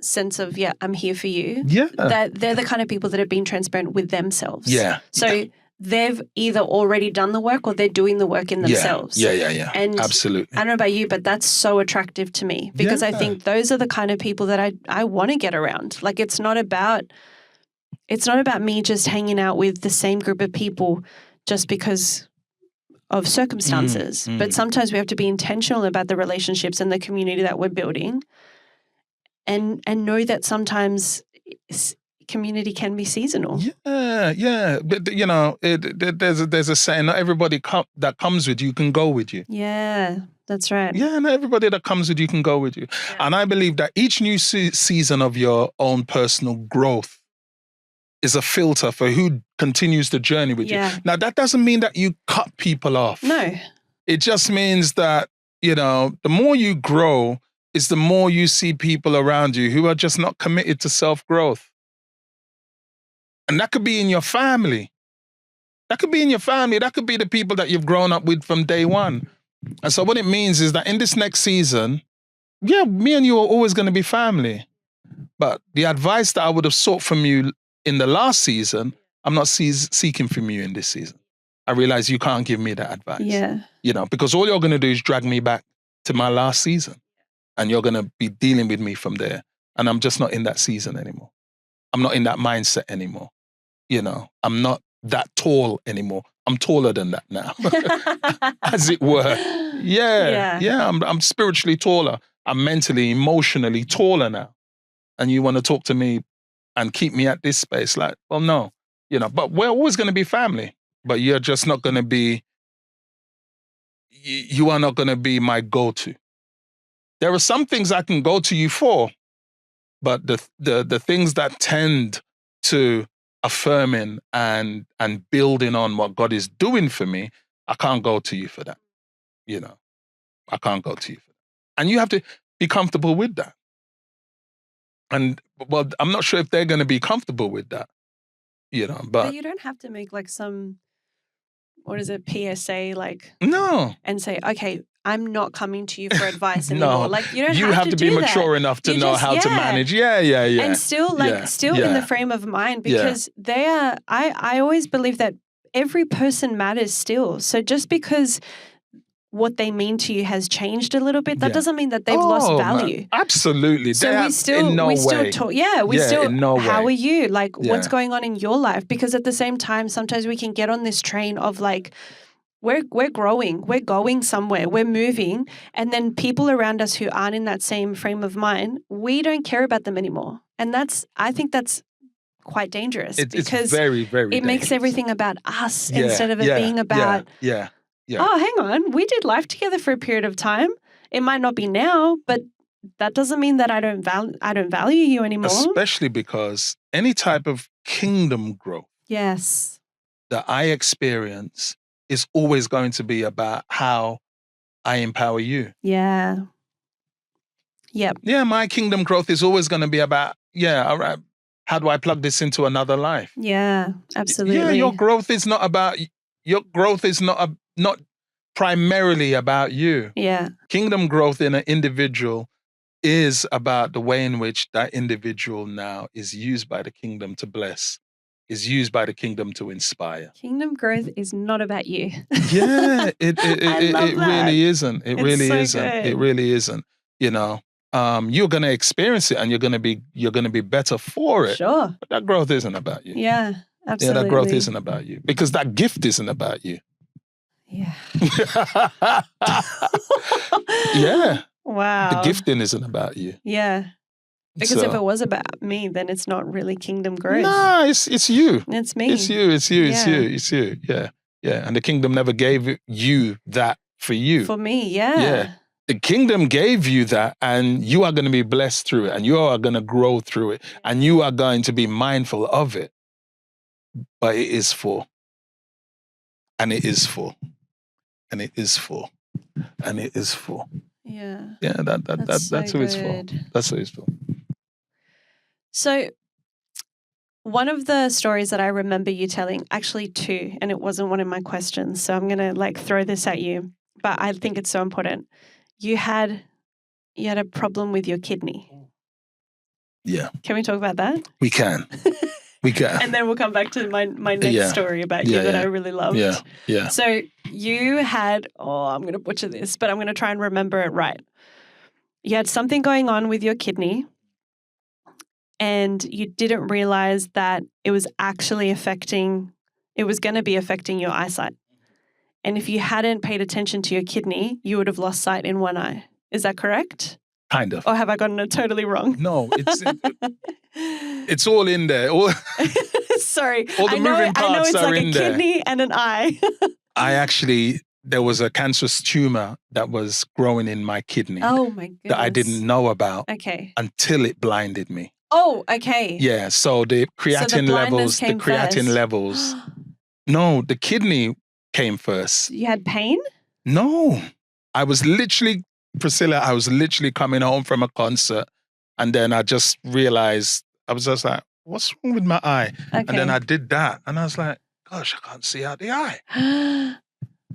Speaker 1: sense of, I'm here for you.
Speaker 3: Yeah.
Speaker 1: That they're the kind of people that have been transparent with themselves.
Speaker 3: Yeah.
Speaker 1: So they've either already done the work or they're doing the work in themselves.
Speaker 3: Yeah.
Speaker 1: And
Speaker 3: absolutely.
Speaker 1: I don't know about you, but that's so attractive to me, because I think those are the kind of people that I want to get around. Like, it's not about me just hanging out with the same group of people just because of circumstances. But sometimes we have to be intentional about the relationships and the community that we're building, and know that sometimes community can be seasonal.
Speaker 3: Yeah. But, you know, there's a saying, not everybody that comes with you can go with you.
Speaker 1: Yeah, that's right.
Speaker 3: Yeah, not everybody that comes with you can go with you. And I believe that each new season of your own personal growth is a filter for who continues the journey with you. Now, that doesn't mean that you cut people off.
Speaker 1: No.
Speaker 3: It just means that, you know, the more you grow is the more you see people around you who are just not committed to self-growth. And that could be in your family. That could be in your family. That could be the people that you've grown up with from day one. And so what it means is that in this next season, yeah, me and you are always going to be family. But the advice that I would have sought from you in the last season, I'm not seeking from you in this season. I realize you can't give me that advice.
Speaker 1: Yeah.
Speaker 3: You know, because all you're going to do is drag me back to my last season. And you're going to be dealing with me from there. And I'm just not in that season anymore. I'm not in that mindset anymore. You know, I'm not that tall anymore. I'm taller than that now, as it were. Yeah. I'm spiritually taller. I'm mentally, emotionally taller now. And you want to talk to me and keep me at this space? Like, well, no, you know, but we're always going to be family. But you're just not going to be, you are not going to be my go-to. There are some things I can go to you for, but the things that tend to affirming and building on what God is doing for me, I can't go to you for that. You know, I can't go to you for that. And you have to be comfortable with that. And, well, I'm not sure if they're going to be comfortable with that, you know, but
Speaker 1: you don't have to make like some, what is it, PSA, like,
Speaker 3: no,
Speaker 1: and say, okay, I'm not coming to you for advice anymore.
Speaker 3: No,
Speaker 1: like, you don't
Speaker 3: you have to be mature enough to know how to manage. Yeah.
Speaker 1: And still, like, in the frame of mind, because they are, I always believe that every person matters still. So just because what they mean to you has changed a little bit, that doesn't mean that they've lost value.
Speaker 3: Man. Absolutely.
Speaker 1: So we still talk. How are you? Like, what's going on in your life? Because at the same time, sometimes we can get on this train of like, we're growing, we're going somewhere, we're moving, and then people around us who aren't in that same frame of mind, we don't care about them anymore. And I think that's quite dangerous.
Speaker 3: It's very, very dangerous.
Speaker 1: Makes everything about us instead of it being about,
Speaker 3: yeah.
Speaker 1: Oh, hang on, we did life together for a period of time. It might not be now, but that doesn't mean that I don't value you anymore.
Speaker 3: Especially because any type of kingdom growth that I experience is always going to be about how I empower you.
Speaker 1: Yeah. Yep.
Speaker 3: Yeah, my kingdom growth is always going to be about, all right, how do I plug this into another life?
Speaker 1: Yeah, absolutely.
Speaker 3: Yeah, your growth is not primarily about you.
Speaker 1: Yeah.
Speaker 3: Kingdom growth in an individual is about the way in which that individual now is used by the kingdom to bless, is used by the kingdom to inspire.
Speaker 1: Kingdom growth is not about you.
Speaker 3: Yeah, it really isn't. It really isn't.
Speaker 1: Good.
Speaker 3: It really isn't. You know, you're going to experience it and you're going to be better for it.
Speaker 1: Sure.
Speaker 3: But that growth isn't about you.
Speaker 1: Yeah, absolutely.
Speaker 3: Yeah, that growth isn't about you because that gift isn't about you.
Speaker 1: Yeah.
Speaker 3: Yeah.
Speaker 1: Wow.
Speaker 3: The gifting isn't about you.
Speaker 1: Yeah. Because if it was about me, then it's not really kingdom growth.
Speaker 3: No, it's you.
Speaker 1: It's me.
Speaker 3: It's you. Yeah. And the kingdom never gave you that for you.
Speaker 1: For me, yeah.
Speaker 3: The kingdom gave you that, and you are going to be blessed through it, and you are going to grow through it, and you are going to be mindful of it. But it is for. And it is for. And it is for. And it is for.
Speaker 1: Yeah.
Speaker 3: Yeah, that's who it's for. That's who it's for.
Speaker 1: So one of the stories that I remember you telling, actually two, and it wasn't one of my questions, so I'm going to throw this at you, but I think it's so important. You had a problem with your kidney.
Speaker 3: Yeah.
Speaker 1: Can we talk about that?
Speaker 3: We can. We can.
Speaker 1: And then we'll come back to my next story about you that I really loved.
Speaker 3: Yeah.
Speaker 1: So you had, I'm going to butcher this, but I'm going to try and remember it right. You had something going on with your kidney and you didn't realize that it was actually going to be affecting your eyesight. And if you hadn't paid attention to your kidney, you would have lost sight in one eye. Is that correct?
Speaker 3: Kind of.
Speaker 1: Or have I gotten it totally wrong?
Speaker 3: No, it's all in there.
Speaker 1: Sorry.
Speaker 3: All the moving
Speaker 1: I know
Speaker 3: parts
Speaker 1: it's
Speaker 3: are
Speaker 1: like
Speaker 3: in
Speaker 1: a
Speaker 3: there.
Speaker 1: kidney and an eye.
Speaker 3: There was a cancerous tumor that was growing in my kidney
Speaker 1: Oh my goodness.
Speaker 3: that I didn't know about
Speaker 1: Okay.
Speaker 3: until it blinded me.
Speaker 1: Oh, okay.
Speaker 3: Yeah, so the creatine levels, no, the kidney came first.
Speaker 1: You had pain?
Speaker 3: No, Priscilla, I was literally coming home from a concert, and then I just realized, I was just like, what's wrong with my eye?
Speaker 1: Okay.
Speaker 3: And then I did that, and I was like, gosh, I can't see out the eye.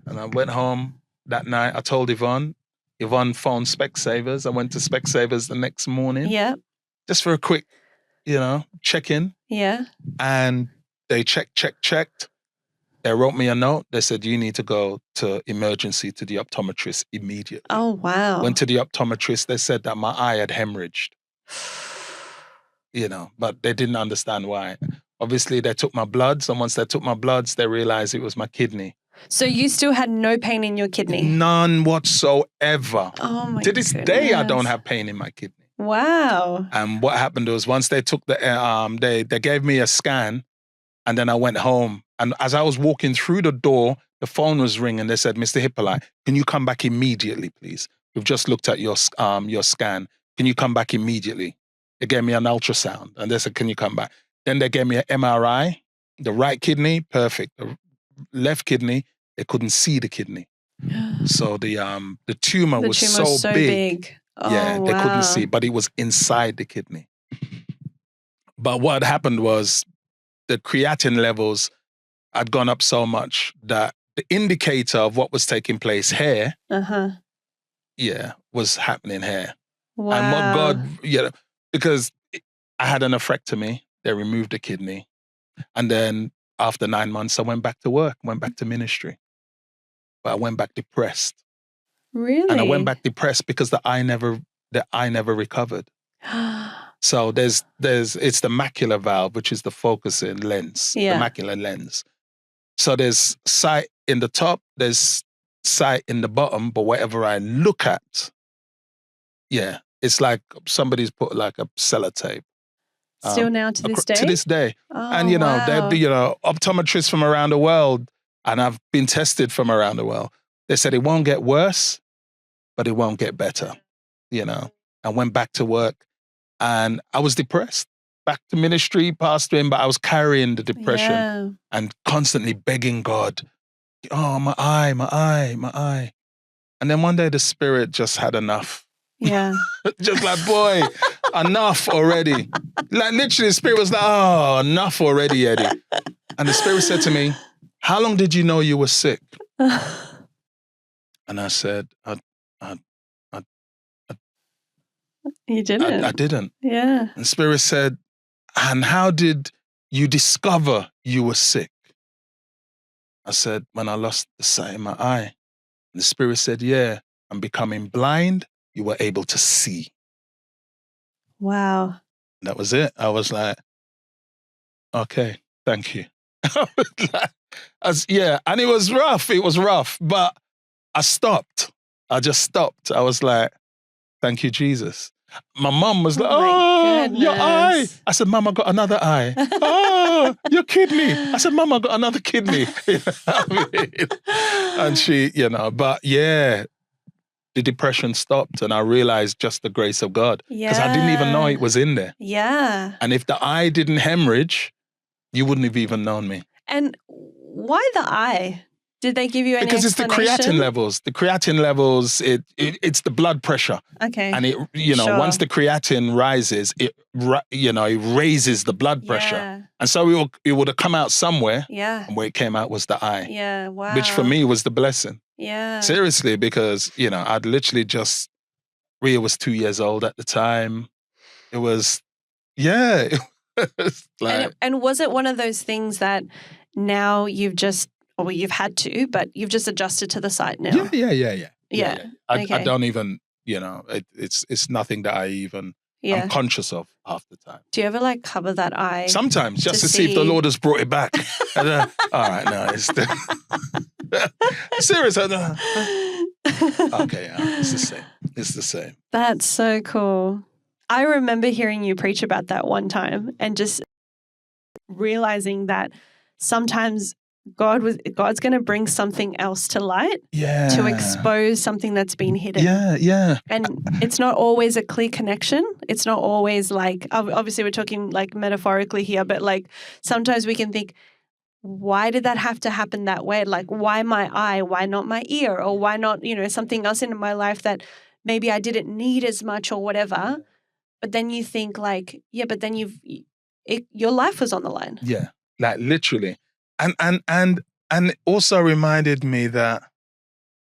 Speaker 3: And I went home that night. I told Yvonne. Yvonne phoned Specsavers. I went to Specsavers the next morning.
Speaker 1: Yeah.
Speaker 3: Just for a quick, check-in.
Speaker 1: Yeah.
Speaker 3: And they checked. They wrote me a note. They said, you need to go to emergency to the optometrist immediately.
Speaker 1: Oh, wow.
Speaker 3: Went to the optometrist. They said that my eye had hemorrhaged. But they didn't understand why. Obviously, they took my bloods. And once they took my bloods, they realized it was my kidney.
Speaker 1: So you still had no pain in your kidney?
Speaker 3: None whatsoever.
Speaker 1: Oh, my
Speaker 3: To this day, I don't have pain in my kidney.
Speaker 1: Wow.
Speaker 3: And what happened was once they took they gave me a scan, and then I went home. And as I was walking through the door, the phone was ringing. They said, Mr. Hypolite, can you come back immediately, please? We've just looked at your scan. Can you come back immediately? They gave me an ultrasound, and they said, can you come back? Then they gave me an MRI. The right kidney, perfect. The left kidney, they couldn't see the kidney. So the tumor was so big.
Speaker 1: Oh,
Speaker 3: yeah, they couldn't
Speaker 1: wow.
Speaker 3: see, but it was inside the kidney. But what happened was the creatine levels had gone up so much that the indicator of what was taking place here, was happening here.
Speaker 1: Wow.
Speaker 3: And what God, because I had an nephrectomy, they removed the kidney. And then after 9 months, I went back to work, went back to ministry. But I went back depressed.
Speaker 1: Really?
Speaker 3: And I went back depressed because the eye never recovered. So it's the macular valve, which is the focusing lens, the macular lens. So there's sight in the top, there's sight in the bottom, but whatever I look at, it's like somebody's put like a sellotape.
Speaker 1: Still now to this day?
Speaker 3: To this day.
Speaker 1: Oh,
Speaker 3: And, they're optometrists from around the world, and I've been tested from around the world. They said it won't get worse, but it won't get better, I went back to work, and I was depressed. Back to ministry, pastoring, but I was carrying the depression and constantly begging God, oh, my eye. And then one day the Spirit just had enough.
Speaker 1: Yeah.
Speaker 3: Just like, boy, enough already. Like literally the Spirit was like, oh, enough already, Eddie. And the Spirit said to me, how long did you know you were sick? And I said,
Speaker 1: You didn't?
Speaker 3: I didn't.
Speaker 1: Yeah.
Speaker 3: And Spirit said, and how did you discover you were sick? I said, when I lost the sight in my eye. And the Spirit said, yeah, I'm becoming blind. You were able to see.
Speaker 1: Wow.
Speaker 3: That was it. I was like, okay, thank you. And it was rough, but I stopped. I just stopped. I was like, thank you, Jesus. My mum was like, oh, your eye. I said, Mum, I got another eye. Oh, your kidney. I said, Mum, I got another kidney. And she, but the depression stopped, and I realized just the grace of God. Because I didn't even know it was in there. Yeah. And if the eye didn't hemorrhage, you wouldn't have even known me.
Speaker 1: And why the eye? Did they give you any
Speaker 3: Because it's the creatine levels. The creatine levels, it's the blood pressure.
Speaker 1: Okay.
Speaker 3: And once the creatine rises, it raises the blood pressure.
Speaker 1: Yeah.
Speaker 3: And so it would have come out somewhere.
Speaker 1: Yeah.
Speaker 3: And where it came out was the eye.
Speaker 1: Yeah, wow.
Speaker 3: Which for me was the blessing.
Speaker 1: Yeah.
Speaker 3: Seriously, because, I'd literally Rhea was 2 years old at the time. It was, it was like...
Speaker 1: And was it one of those things that now you've had to, but you've just adjusted to the sight now?
Speaker 3: Yeah. I don't even, it's nothing that I even, I'm conscious of half the time.
Speaker 1: Do you ever cover that eye?
Speaker 3: Sometimes, just to see if the Lord has brought it back. All right, no, it's serious. Okay, it's the same. It's the same.
Speaker 1: That's so cool. I remember hearing you preach about that one time and just realizing that sometimes God's going to bring something else to light to expose something that's been hidden.
Speaker 3: Yeah.
Speaker 1: And it's not always a clear connection. It's not always like, obviously we're talking like metaphorically here, but like sometimes we can think, why did that have to happen that way? Like, why my eye? Why not my ear? Or why not, something else in my life that maybe I didn't need as much or whatever. But then you think like, yeah, but then your life was on the line.
Speaker 3: Yeah, like literally. And it also reminded me that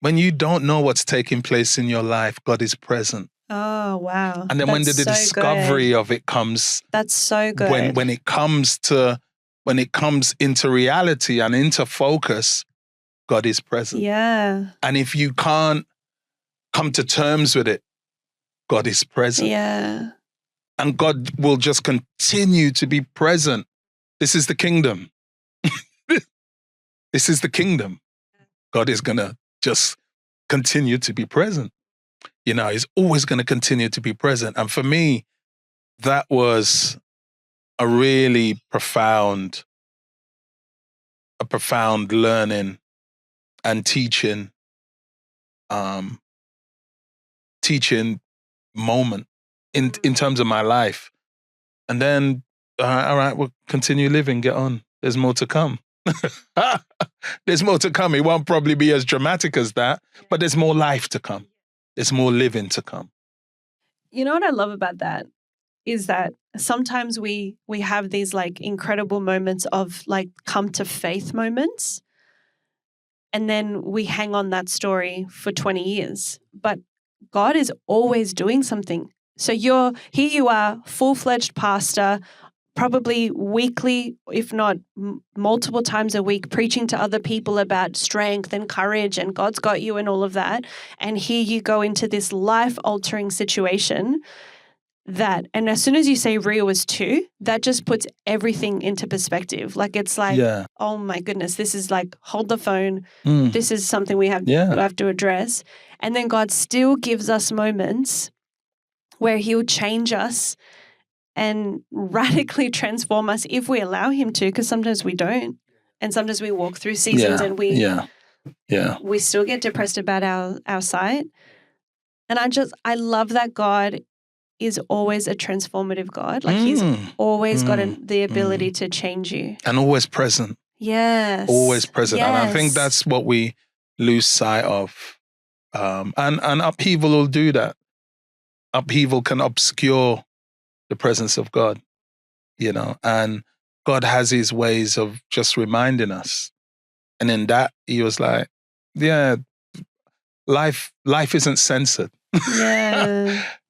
Speaker 3: when you don't know what's taking place in your life, God is present.
Speaker 1: Oh, wow.
Speaker 3: And then when the discovery of it comes,
Speaker 1: that's so good.
Speaker 3: When it comes into reality and into focus, God is present.
Speaker 1: Yeah.
Speaker 3: And if you can't come to terms with it, God is present.
Speaker 1: Yeah.
Speaker 3: And God will just continue to be present. This is the kingdom. This is the kingdom. God is going to just continue to be present. He's always going to continue to be present. And for me, that was a really profound learning and teaching moment in terms of my life. And then, all right, we'll continue living, get on. There's more to come. There's more to come. It won't probably be as dramatic as that, but there's more life to come. There's more living to come.
Speaker 1: You know what I love about that is that sometimes we have these like incredible moments of like come to faith moments, and then we hang on that story for 20 years. But God is always doing something. So here you are, full-fledged pastor, probably weekly, if not multiple times a week, preaching to other people about strength and courage and God's got you and all of that. And here you go into this life-altering situation and as soon as you say Ria was 2, that just puts everything into perspective. Like it's like, oh my goodness, this is like, hold the phone. This is something we have to address. And then God still gives us moments where he'll change us and radically transform us if we allow him to, because sometimes we don't. And sometimes we walk through seasons and we still get depressed about our sight. And I love that God is always a transformative God. Like he's always got the ability to change you.
Speaker 3: And always present.
Speaker 1: Yes.
Speaker 3: Always present.
Speaker 1: Yes.
Speaker 3: And I think that's what we lose sight of. And upheaval will do that. Upheaval can obscure the presence of God, and God has his ways of just reminding us. And in that, he was like, yeah, life isn't censored.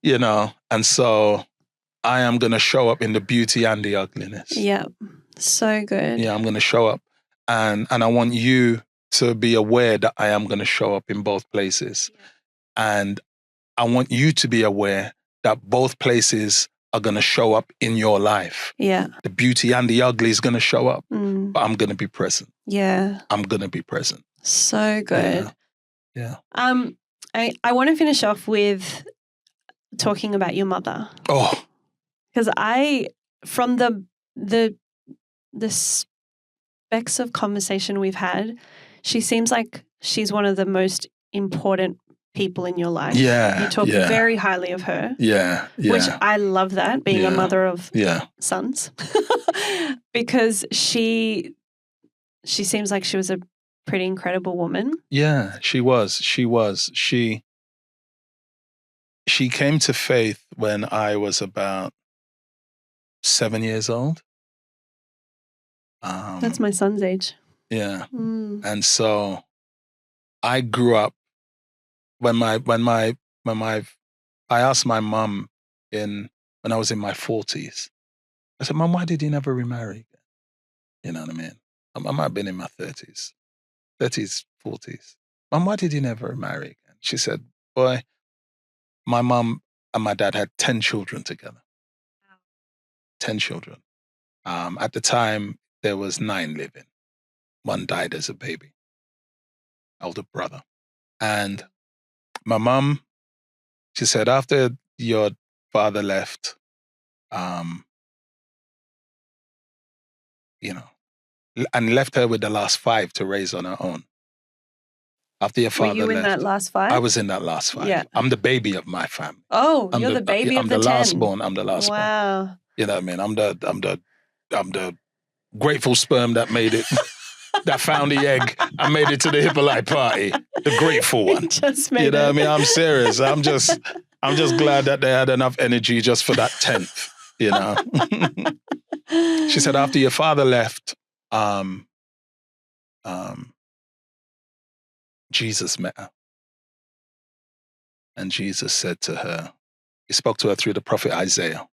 Speaker 1: Yeah.
Speaker 3: And so I am going to show up in the beauty and the ugliness.
Speaker 1: Yeah. So good.
Speaker 3: Yeah, I'm going to show up. And I want you to be aware that I am going to show up in both places. Yeah. And I want you to be aware that both places are going to show up in your life.
Speaker 1: Yeah.
Speaker 3: The beauty and the ugly is going to show up, but I'm going to be present.
Speaker 1: Yeah.
Speaker 3: I'm going to be present.
Speaker 1: So good.
Speaker 3: Yeah.
Speaker 1: I want to finish off with talking about your mother.
Speaker 3: Oh.
Speaker 1: Because from the specks of conversation we've had, she seems like she's one of the most important people in your life.
Speaker 3: Yeah.
Speaker 1: You talk very highly of her.
Speaker 3: Yeah.
Speaker 1: Which I love that, being a mother of sons. Because she seems like she was a pretty incredible woman. Yeah,
Speaker 3: she was. She came to faith when I was about 7 years old.
Speaker 1: That's my son's age.
Speaker 3: Yeah. And so I grew up I asked my mum when I was in my 40s. I said, Mum, why did you never remarry? You know what I mean? I might have been in my 30s, 40s. Mum, why did you never remarry again? She said, boy, my mum and my dad had 10 children together. 10 children. At the time, there was 9 living. 1 died as a baby, older brother. And my mum, She said, after your father left, and left her with the last 5 to raise on her own. After your father left.
Speaker 1: Were you in that last 5?
Speaker 3: I was in that last 5.
Speaker 1: Yeah.
Speaker 3: I'm the baby of my family.
Speaker 1: Oh, you're the baby of the 10.
Speaker 3: I'm the last born. I'm the last born.
Speaker 1: Wow.
Speaker 3: You know what I mean? I'm the grateful sperm that made it, that found the egg and made it to the Hypolite party. The grateful one.
Speaker 1: Just made
Speaker 3: You know
Speaker 1: it.
Speaker 3: what I mean? I'm serious. I'm just glad that they had enough energy just for that 10th, you know? She said, after your father left, Jesus met her. And Jesus said to her, he spoke to her through the prophet Isaiah.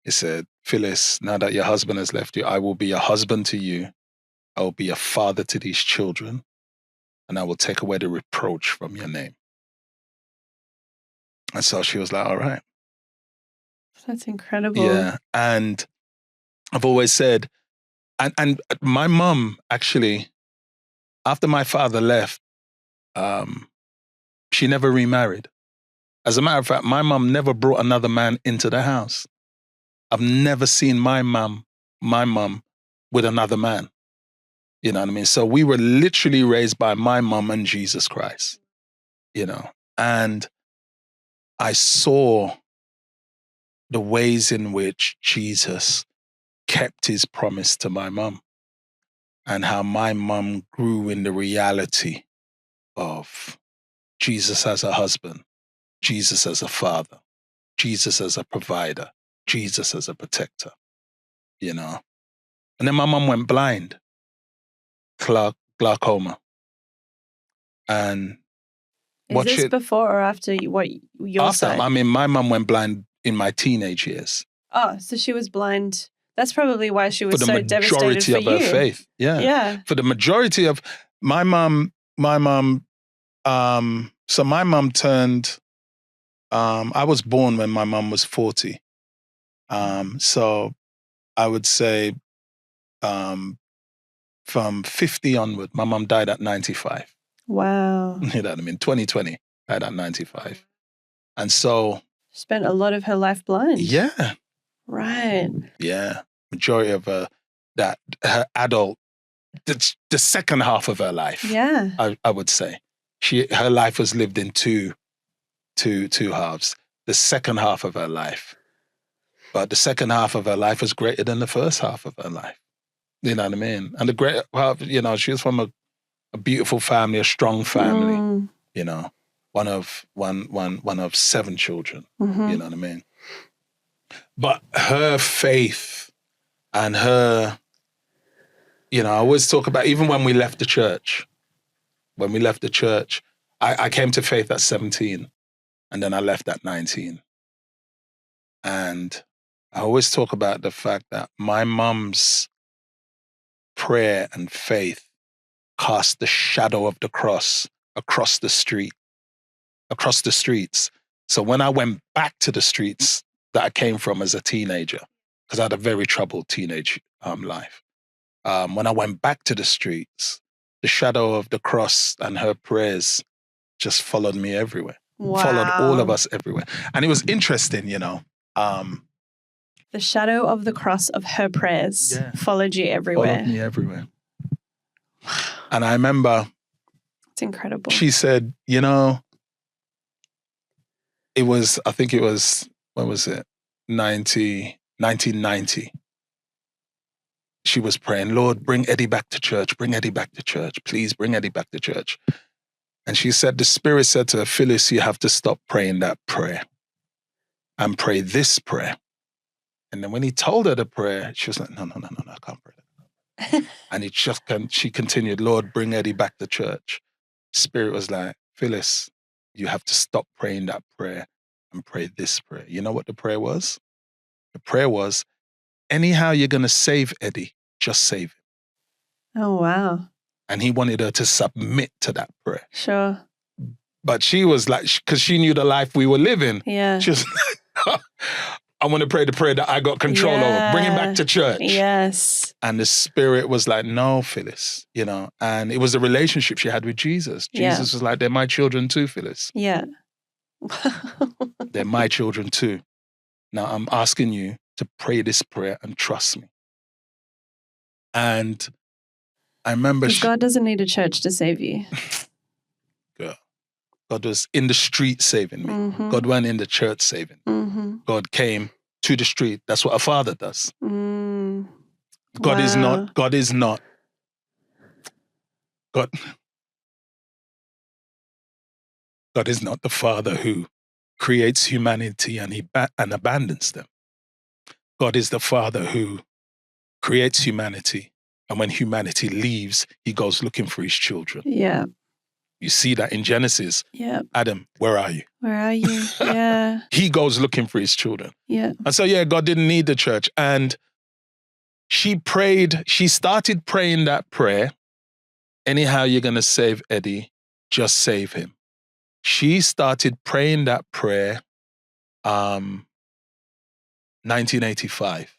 Speaker 3: He said, Phyllis, now that your husband has left you, I will be a husband to you. I will be a father to these children. And I will take away the reproach from your name. And so she was like, all right.
Speaker 1: That's incredible.
Speaker 3: Yeah. And I've always said, and my mum actually, after my father left, she never remarried. As a matter of fact, my mum never brought another man into the house. I've never seen my mum with another man. You know what I mean? So we were literally raised by my mum and Jesus Christ, you know, and I saw the ways in which Jesus kept his promise to my mum and how my mum grew in the reality of Jesus as a husband, Jesus as a father, Jesus as a provider, Jesus as a protector, you know. And then my mum went blind, glaucoma. And
Speaker 1: Is this before or after your side?
Speaker 3: I mean, my mum went blind in my teenage years.
Speaker 1: Oh, so she was blind. That's probably why she was so devastated for you.
Speaker 3: For the majority of her faith. Yeah.
Speaker 1: Yeah.
Speaker 3: For the majority of my mum, so my mum turned, I was born when my mum was 40. So I would say from 50 onward, my mum died at 95.
Speaker 1: Wow.
Speaker 3: You know what I mean? 2020, died at 95. And so.
Speaker 1: Spent a lot of her life blind.
Speaker 3: Yeah.
Speaker 1: Right.
Speaker 3: Yeah. Majority of her adult, the second half of her life.
Speaker 1: Yeah.
Speaker 3: I would say. Her life was lived in two halves. The second half of her life. But the second half of her life was greater than the first half of her life. You know what I mean? And the great half, you know, she was from a beautiful family, a strong family, you know, one of 7 children, you know what I mean? But her faith and her, you know, I always talk about, even when we left the church, I came to faith at 17 and then I left at 19. And I always talk about the fact that my mum's prayer and faith cast the shadow of the cross across the streets. So when I went back to the streets that I came from as a teenager, because I had a very troubled teenage life, when I went back to the streets, the shadow of the cross and her prayers just followed me everywhere.
Speaker 1: Wow.
Speaker 3: Followed all of us everywhere. And it was interesting, you know.
Speaker 1: The shadow of the cross of her prayers followed you everywhere.
Speaker 3: Followed me everywhere. And I remember.
Speaker 1: It's incredible.
Speaker 3: She said, you know, I think it was, when was it? 1990. She was praying, Lord, bring Eddie back to church. Bring Eddie back to church. Please bring Eddie back to church. And she said, the Spirit said to her, Phyllis, you have to stop praying that prayer and pray this prayer. And then when he told her the prayer, she was like, no, I can't pray that. And she continued, Lord, bring Eddie back to church. Spirit was like, Phyllis, you have to stop praying that prayer and pray this prayer. You know what the prayer was? The prayer was, anyhow you're going to save Eddie, just save him.
Speaker 1: Oh, wow.
Speaker 3: And he wanted her to submit to that prayer.
Speaker 1: Sure.
Speaker 3: But she was like, because she knew the life we were living.
Speaker 1: Yeah.
Speaker 3: She was like, I want to pray the prayer that I got control over. Bring him back to church.
Speaker 1: Yes.
Speaker 3: And the Spirit was like, no, Phyllis, you know. And it was the relationship she had with Jesus. Jesus was like, they're my children too, Phyllis.
Speaker 1: Yeah.
Speaker 3: They're my children too. Now I'm asking you to pray this prayer and trust me. And I remember
Speaker 1: Because God doesn't need a church to save you.
Speaker 3: God was in the street saving me.
Speaker 1: Mm-hmm.
Speaker 3: God went in the church saving me.
Speaker 1: Mm-hmm.
Speaker 3: God came to the street. That's what a father does.
Speaker 1: Mm.
Speaker 3: God is
Speaker 1: Wow.
Speaker 3: not, God, God is not the father who creates humanity and and abandons them. God is the father who creates humanity, and when humanity leaves, he goes looking for his children.
Speaker 1: Yeah.
Speaker 3: You see that in Genesis.
Speaker 1: Yeah.
Speaker 3: Adam, where are you?
Speaker 1: Where are you? Yeah.
Speaker 3: He goes looking for his children.
Speaker 1: Yeah.
Speaker 3: And so, yeah, God didn't need the church. And she started praying that prayer. Anyhow, you're going to save Eddie, just save him. She started praying that prayer 1985,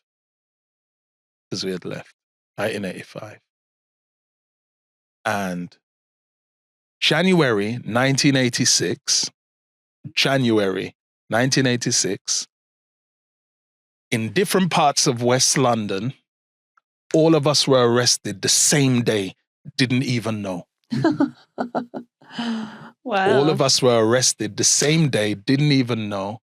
Speaker 3: because we had left, 1985. And January 1986, in different parts of West London, all of us were arrested the same day, didn't even know.
Speaker 1: Wow.
Speaker 3: All of us were arrested the same day, didn't even know,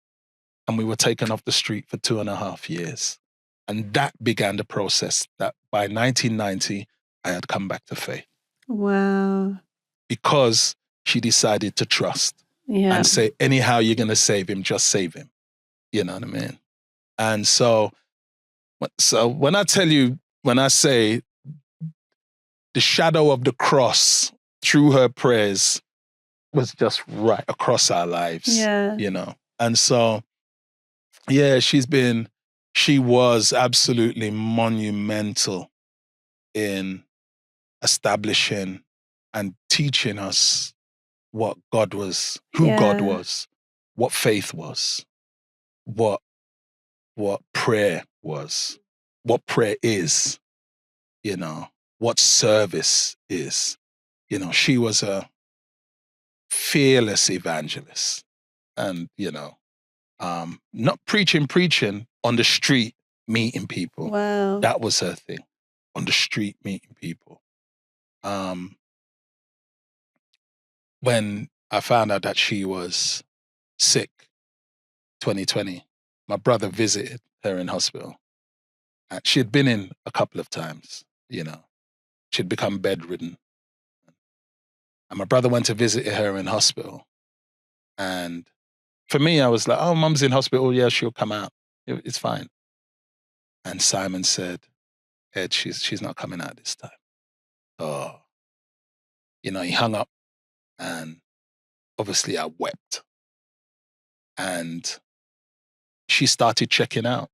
Speaker 3: and we were taken off the street for 2.5 years. And that began the process that by 1990, I had come back to faith.
Speaker 1: Wow.
Speaker 3: Because she decided to trust and say, anyhow you're going to save him, just save him. You know what I mean? And so when I say the shadow of the cross through her prayers was just right across our lives, you know? And so, yeah, she was absolutely monumental in establishing and teaching us what God was, who God was, what faith was, what prayer was, what prayer is, you know, what service is. You know, she was a fearless evangelist and, you know, not preaching on the street, meeting people.
Speaker 1: Wow.
Speaker 3: That was her thing, on the street, meeting people. When I found out that she was sick, 2020, my brother visited her in hospital. She had been in a couple of times, you know. She'd become bedridden. And my brother went to visit her in hospital. And for me, I was like, oh, Mum's in hospital. Yeah, she'll come out. It's fine. And Simon said, Ed, she's not coming out this time. Oh, you know, he hung up and obviously I wept. And she started checking out.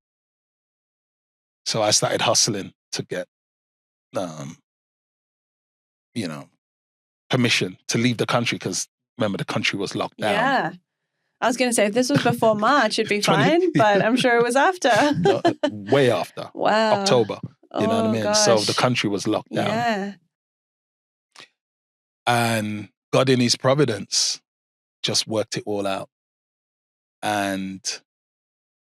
Speaker 3: So I started hustling to get, you know, permission to leave the country because remember the country was locked down.
Speaker 1: Yeah. I was going to say, if this was before March, it'd be fine, but I'm sure it was after.
Speaker 3: No, way after.
Speaker 1: Wow.
Speaker 3: October. You know what I mean?
Speaker 1: Gosh.
Speaker 3: So the country was locked down.
Speaker 1: Yeah.
Speaker 3: And God in his providence just worked it all out. And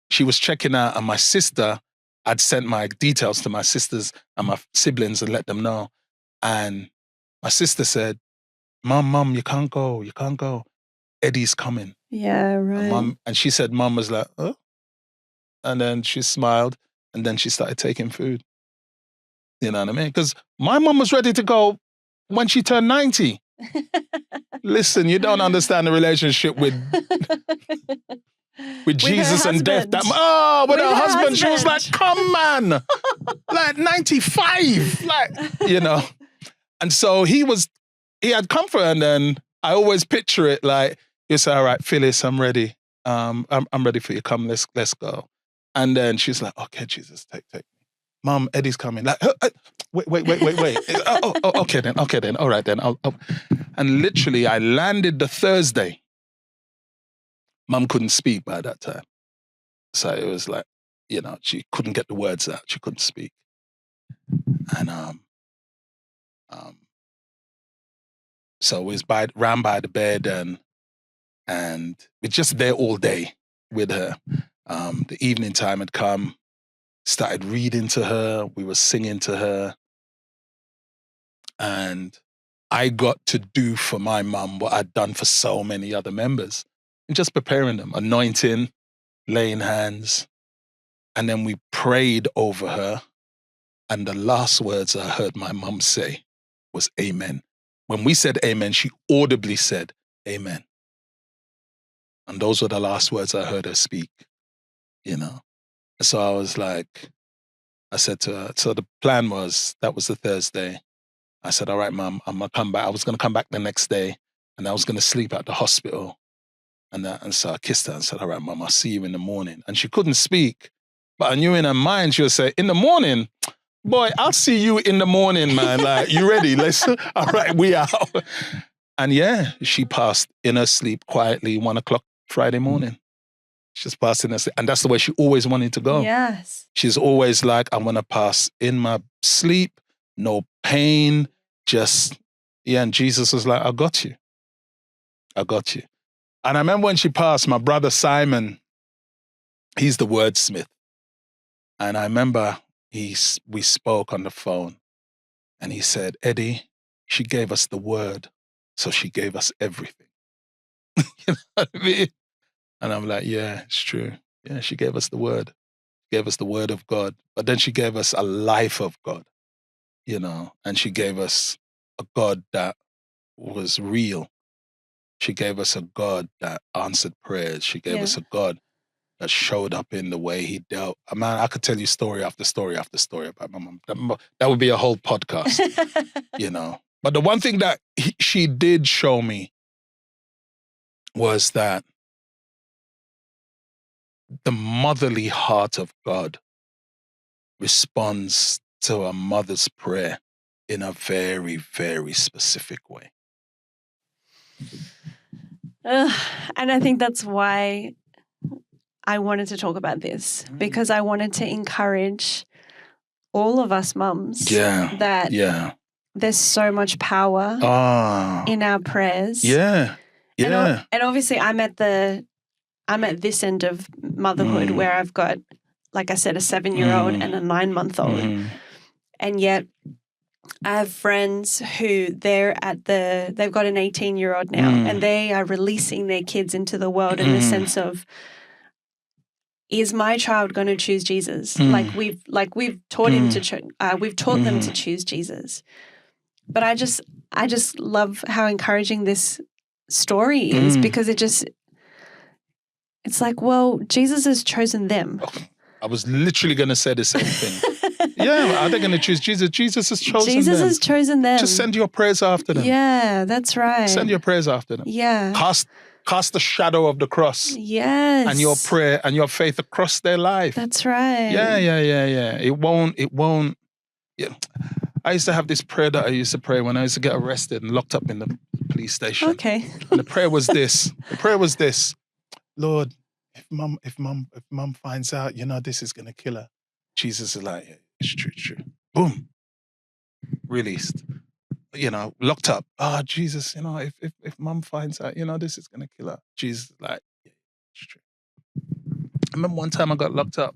Speaker 3: she was checking out, and my sister, I'd sent my details to my sisters and my siblings and let them know. And my sister said, Mom, you can't go. Eddie's coming.
Speaker 1: Yeah, right.
Speaker 3: And she said, Mom was like, oh. And then she smiled, and then she started taking food. You know what I mean? Because my mom was ready to go when she turned 90. Listen, you don't understand the relationship with Jesus and death. With her husband, she was like, come man, like 95, like, you know. And so he had come for her, and then I always picture it like, you say, all right, Phyllis, I'm ready. I'm ready for you. Come, let's go. And then she's like, okay, Jesus, take me. Mom, Eddie's coming. Like, wait. Okay then. All right then. And literally, I landed the Thursday. Mom couldn't speak by that time. So it was like, you know, she couldn't get the words out. She couldn't speak. And so it was round by the bed, and And we're just there all day with her. The evening time had come, started reading to her, we were singing to her. And I got to do for my mum what I'd done for so many other members, and just preparing them, anointing, laying hands. And then we prayed over her. And the last words I heard my mum say was amen. When we said amen, she audibly said amen. And those were the last words I heard her speak, So I was like, I said to her, so the plan was, that was the Thursday. I said, all right, Mum, I'm going to come back. I was going to come back the next day, and I was going to sleep at the hospital. And so I kissed her and said, all right, Mum, I'll see you in the morning. And she couldn't speak, but I knew in her mind she would say, in the morning? Boy, I'll see you in the morning, man. Like, you ready? All right, we out. And yeah, she passed in her sleep quietly, 1:00 Friday morning. She just passed in her sleep. And that's the way she always wanted to go.
Speaker 1: Yes.
Speaker 3: She's always like, I'm going to pass in my sleep, no pain, and Jesus was like, I got you. I got you. And I remember when she passed, my brother Simon, he's the wordsmith. And I remember we spoke on the phone, and he said, Eddie, she gave us the word, so she gave us everything. You know what I mean? And I'm like, yeah, it's true. Yeah, she gave us the word. She gave us the word of God. But then she gave us a life of God, and she gave us a God that was real. She gave us a God that answered prayers. She gave us a God that showed up in the way he dealt. Man, I could tell you story after story after story about my mom. That would be a whole podcast, But the one thing that she did show me was that the motherly heart of God responds to a mother's prayer in a very, very specific way.
Speaker 1: And I think that's why I wanted to talk about this, because I wanted to encourage all of us mums that there's so much power in our prayers.
Speaker 3: Yeah. Yeah.
Speaker 1: And obviously I'm at this end of motherhood where I've got, like I said, a 7-year-old and a 9-month-old. And yet I have friends who they've got an 18-year-old now, and they are releasing their kids into the world in the sense of, is my child going to choose Jesus? Like we've taught him to we've taught them to choose Jesus. But I just love how encouraging this story is, because it's like, well, Jesus has chosen them.
Speaker 3: I was literally going to say the same thing. Yeah, are they going to choose Jesus? Jesus has chosen them.
Speaker 1: Jesus has chosen them.
Speaker 3: Just send your prayers after them.
Speaker 1: Yeah, that's right.
Speaker 3: Send your prayers after them.
Speaker 1: Yeah.
Speaker 3: Cast the shadow of the cross.
Speaker 1: Yes.
Speaker 3: And your prayer and your faith across their life.
Speaker 1: That's right.
Speaker 3: Yeah. It won't. Yeah. I used to have this prayer that I used to pray when I used to get arrested and locked up in the police station.
Speaker 1: Okay.
Speaker 3: And the prayer was this. Lord, if mum finds out, this is going to kill her. Jesus is like, yeah, it's true. Boom. Released. Locked up. Jesus, if mum finds out, this is going to kill her. Jesus is like, yeah, it's true. I remember one time I got locked up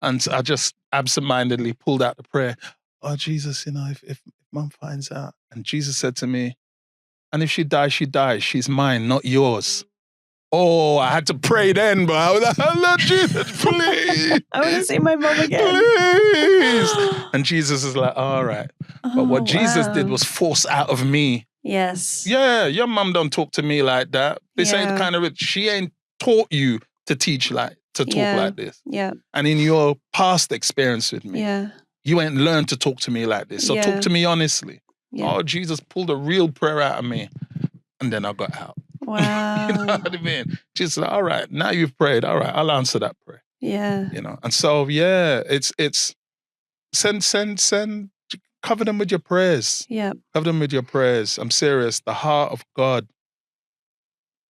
Speaker 3: and I just absentmindedly pulled out the prayer. Oh, Jesus, if mum finds out. And Jesus said to me, and if she dies, she dies. She's mine, not yours. Oh, I had to pray then, but I was like, oh, Lord Jesus, please.
Speaker 1: I want to see my mom again.
Speaker 3: Please. And Jesus is like, all right. But what Jesus did was force out of me.
Speaker 1: Yes.
Speaker 3: Yeah, your mum don't talk to me like that. This ain't kind of, she ain't taught you to talk like this.
Speaker 1: Yeah.
Speaker 3: And in your past experience with me, you ain't learned to talk to me like this. So talk to me honestly. Yeah. Oh, Jesus pulled a real prayer out of me. And then I got out.
Speaker 1: Wow.
Speaker 3: You know what I mean? Jesus, all right, now you've prayed. All right, I'll answer that prayer.
Speaker 1: Yeah.
Speaker 3: And so, it's send, cover them with your prayers.
Speaker 1: Yeah.
Speaker 3: Cover them with your prayers. I'm serious. The heart of God,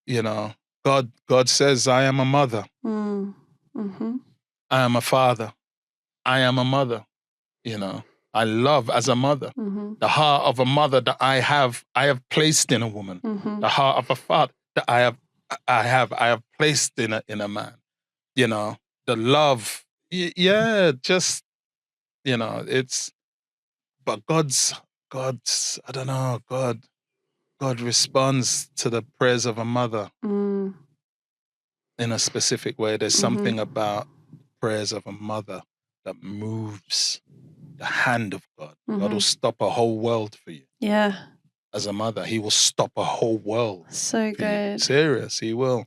Speaker 3: God says, I am a mother.
Speaker 1: Mm-hmm.
Speaker 3: I am a father. I am a mother. I love as a mother.
Speaker 1: Mm-hmm.
Speaker 3: The heart of a mother that I have placed in a woman.
Speaker 1: Mm-hmm.
Speaker 3: The heart of a father that I have I have placed in a man. You know, the love. Yeah, just it's. But God's. I don't know. God responds to the prayers of a mother
Speaker 1: Mm.
Speaker 3: in a specific way. There's
Speaker 1: Mm-hmm.
Speaker 3: something about prayers of a mother that moves the hand of God.
Speaker 1: Mm-hmm.
Speaker 3: God will stop a whole world for you.
Speaker 1: Yeah.
Speaker 3: As a mother, he will stop a whole world.
Speaker 1: So
Speaker 3: for you.
Speaker 1: good.
Speaker 3: Serious, he will.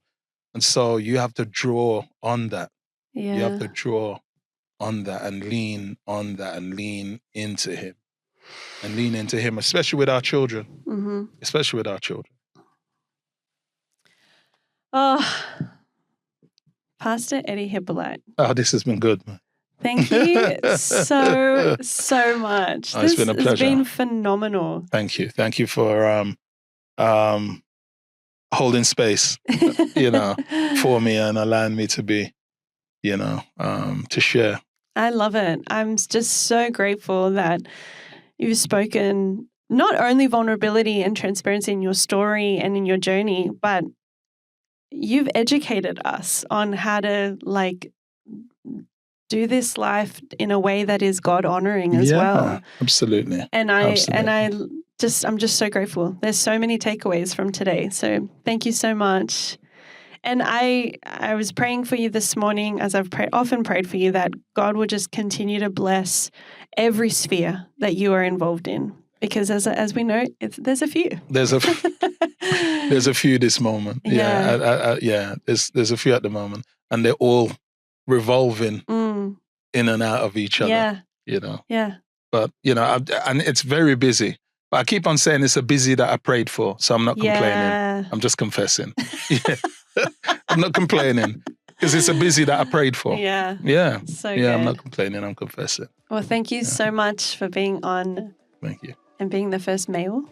Speaker 3: And so you have to draw on that.
Speaker 1: Yeah.
Speaker 3: You have to draw on that and lean on that and lean into him. And lean into him, especially with our children.
Speaker 1: Mm-hmm.
Speaker 3: Especially with our children.
Speaker 1: Oh, Pastor Eddie Hypolite.
Speaker 3: Oh, this has been good, man.
Speaker 1: Thank you so much.
Speaker 3: Oh, it's been a pleasure.
Speaker 1: It's been phenomenal.
Speaker 3: Thank you. Thank you for holding space, for me and allowing me to be, to share.
Speaker 1: I love it. I'm just so grateful that you've spoken not only vulnerability and transparency in your story and in your journey, but you've educated us on how to do this life in a way that is God honoring as well.
Speaker 3: Absolutely.
Speaker 1: I'm just so grateful. There's so many takeaways from today. So thank you so much. And I was praying for you this morning, as I've often prayed for you, that God would just continue to bless every sphere that you are involved in. Because as we know, there's a few.
Speaker 3: There's a few this moment. Yeah. There's a few at the moment, and they're all revolving in and out of each other.
Speaker 1: Yeah.
Speaker 3: Yeah. But and it's very busy. But I keep on saying it's a busy that I prayed for, so I'm not complaining. I'm just confessing. Yeah. I'm not complaining because it's a busy that I prayed for.
Speaker 1: Yeah.
Speaker 3: Yeah.
Speaker 1: So
Speaker 3: yeah.
Speaker 1: good.
Speaker 3: I'm not complaining. I'm confessing.
Speaker 1: Well, thank you so much for being on.
Speaker 3: Thank you.
Speaker 1: And being the first male.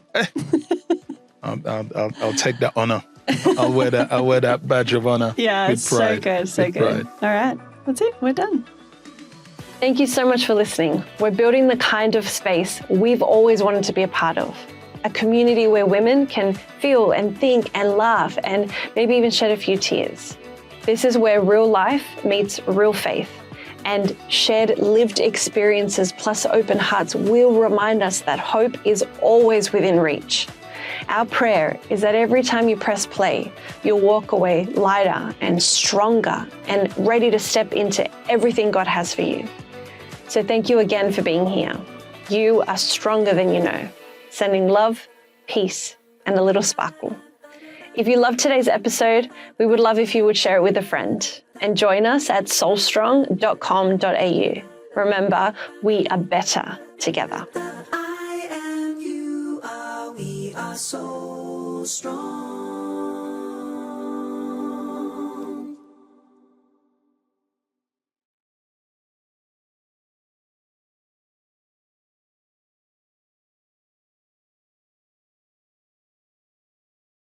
Speaker 3: I'll take that honor. I'll wear that badge of honor.
Speaker 1: Yeah,
Speaker 3: with pride.
Speaker 1: So good.
Speaker 3: Pride.
Speaker 1: All right, that's it. We're done.
Speaker 4: Thank you so much for listening. We're building the kind of space we've always wanted to be a part of. A community where women can feel and think and laugh and maybe even shed a few tears. This is where real life meets real faith. And shared lived experiences plus open hearts will remind us that hope is always within reach. Our prayer is that every time you press play, you'll walk away lighter and stronger and ready to step into everything God has for you. So thank you again for being here. You are stronger than you know. Sending love, peace, and a little sparkle. If you loved today's episode, we would love if you would share it with a friend and join us at soulstrong.com.au. Remember, we are better together.
Speaker 2: I am, you are, we are so strong.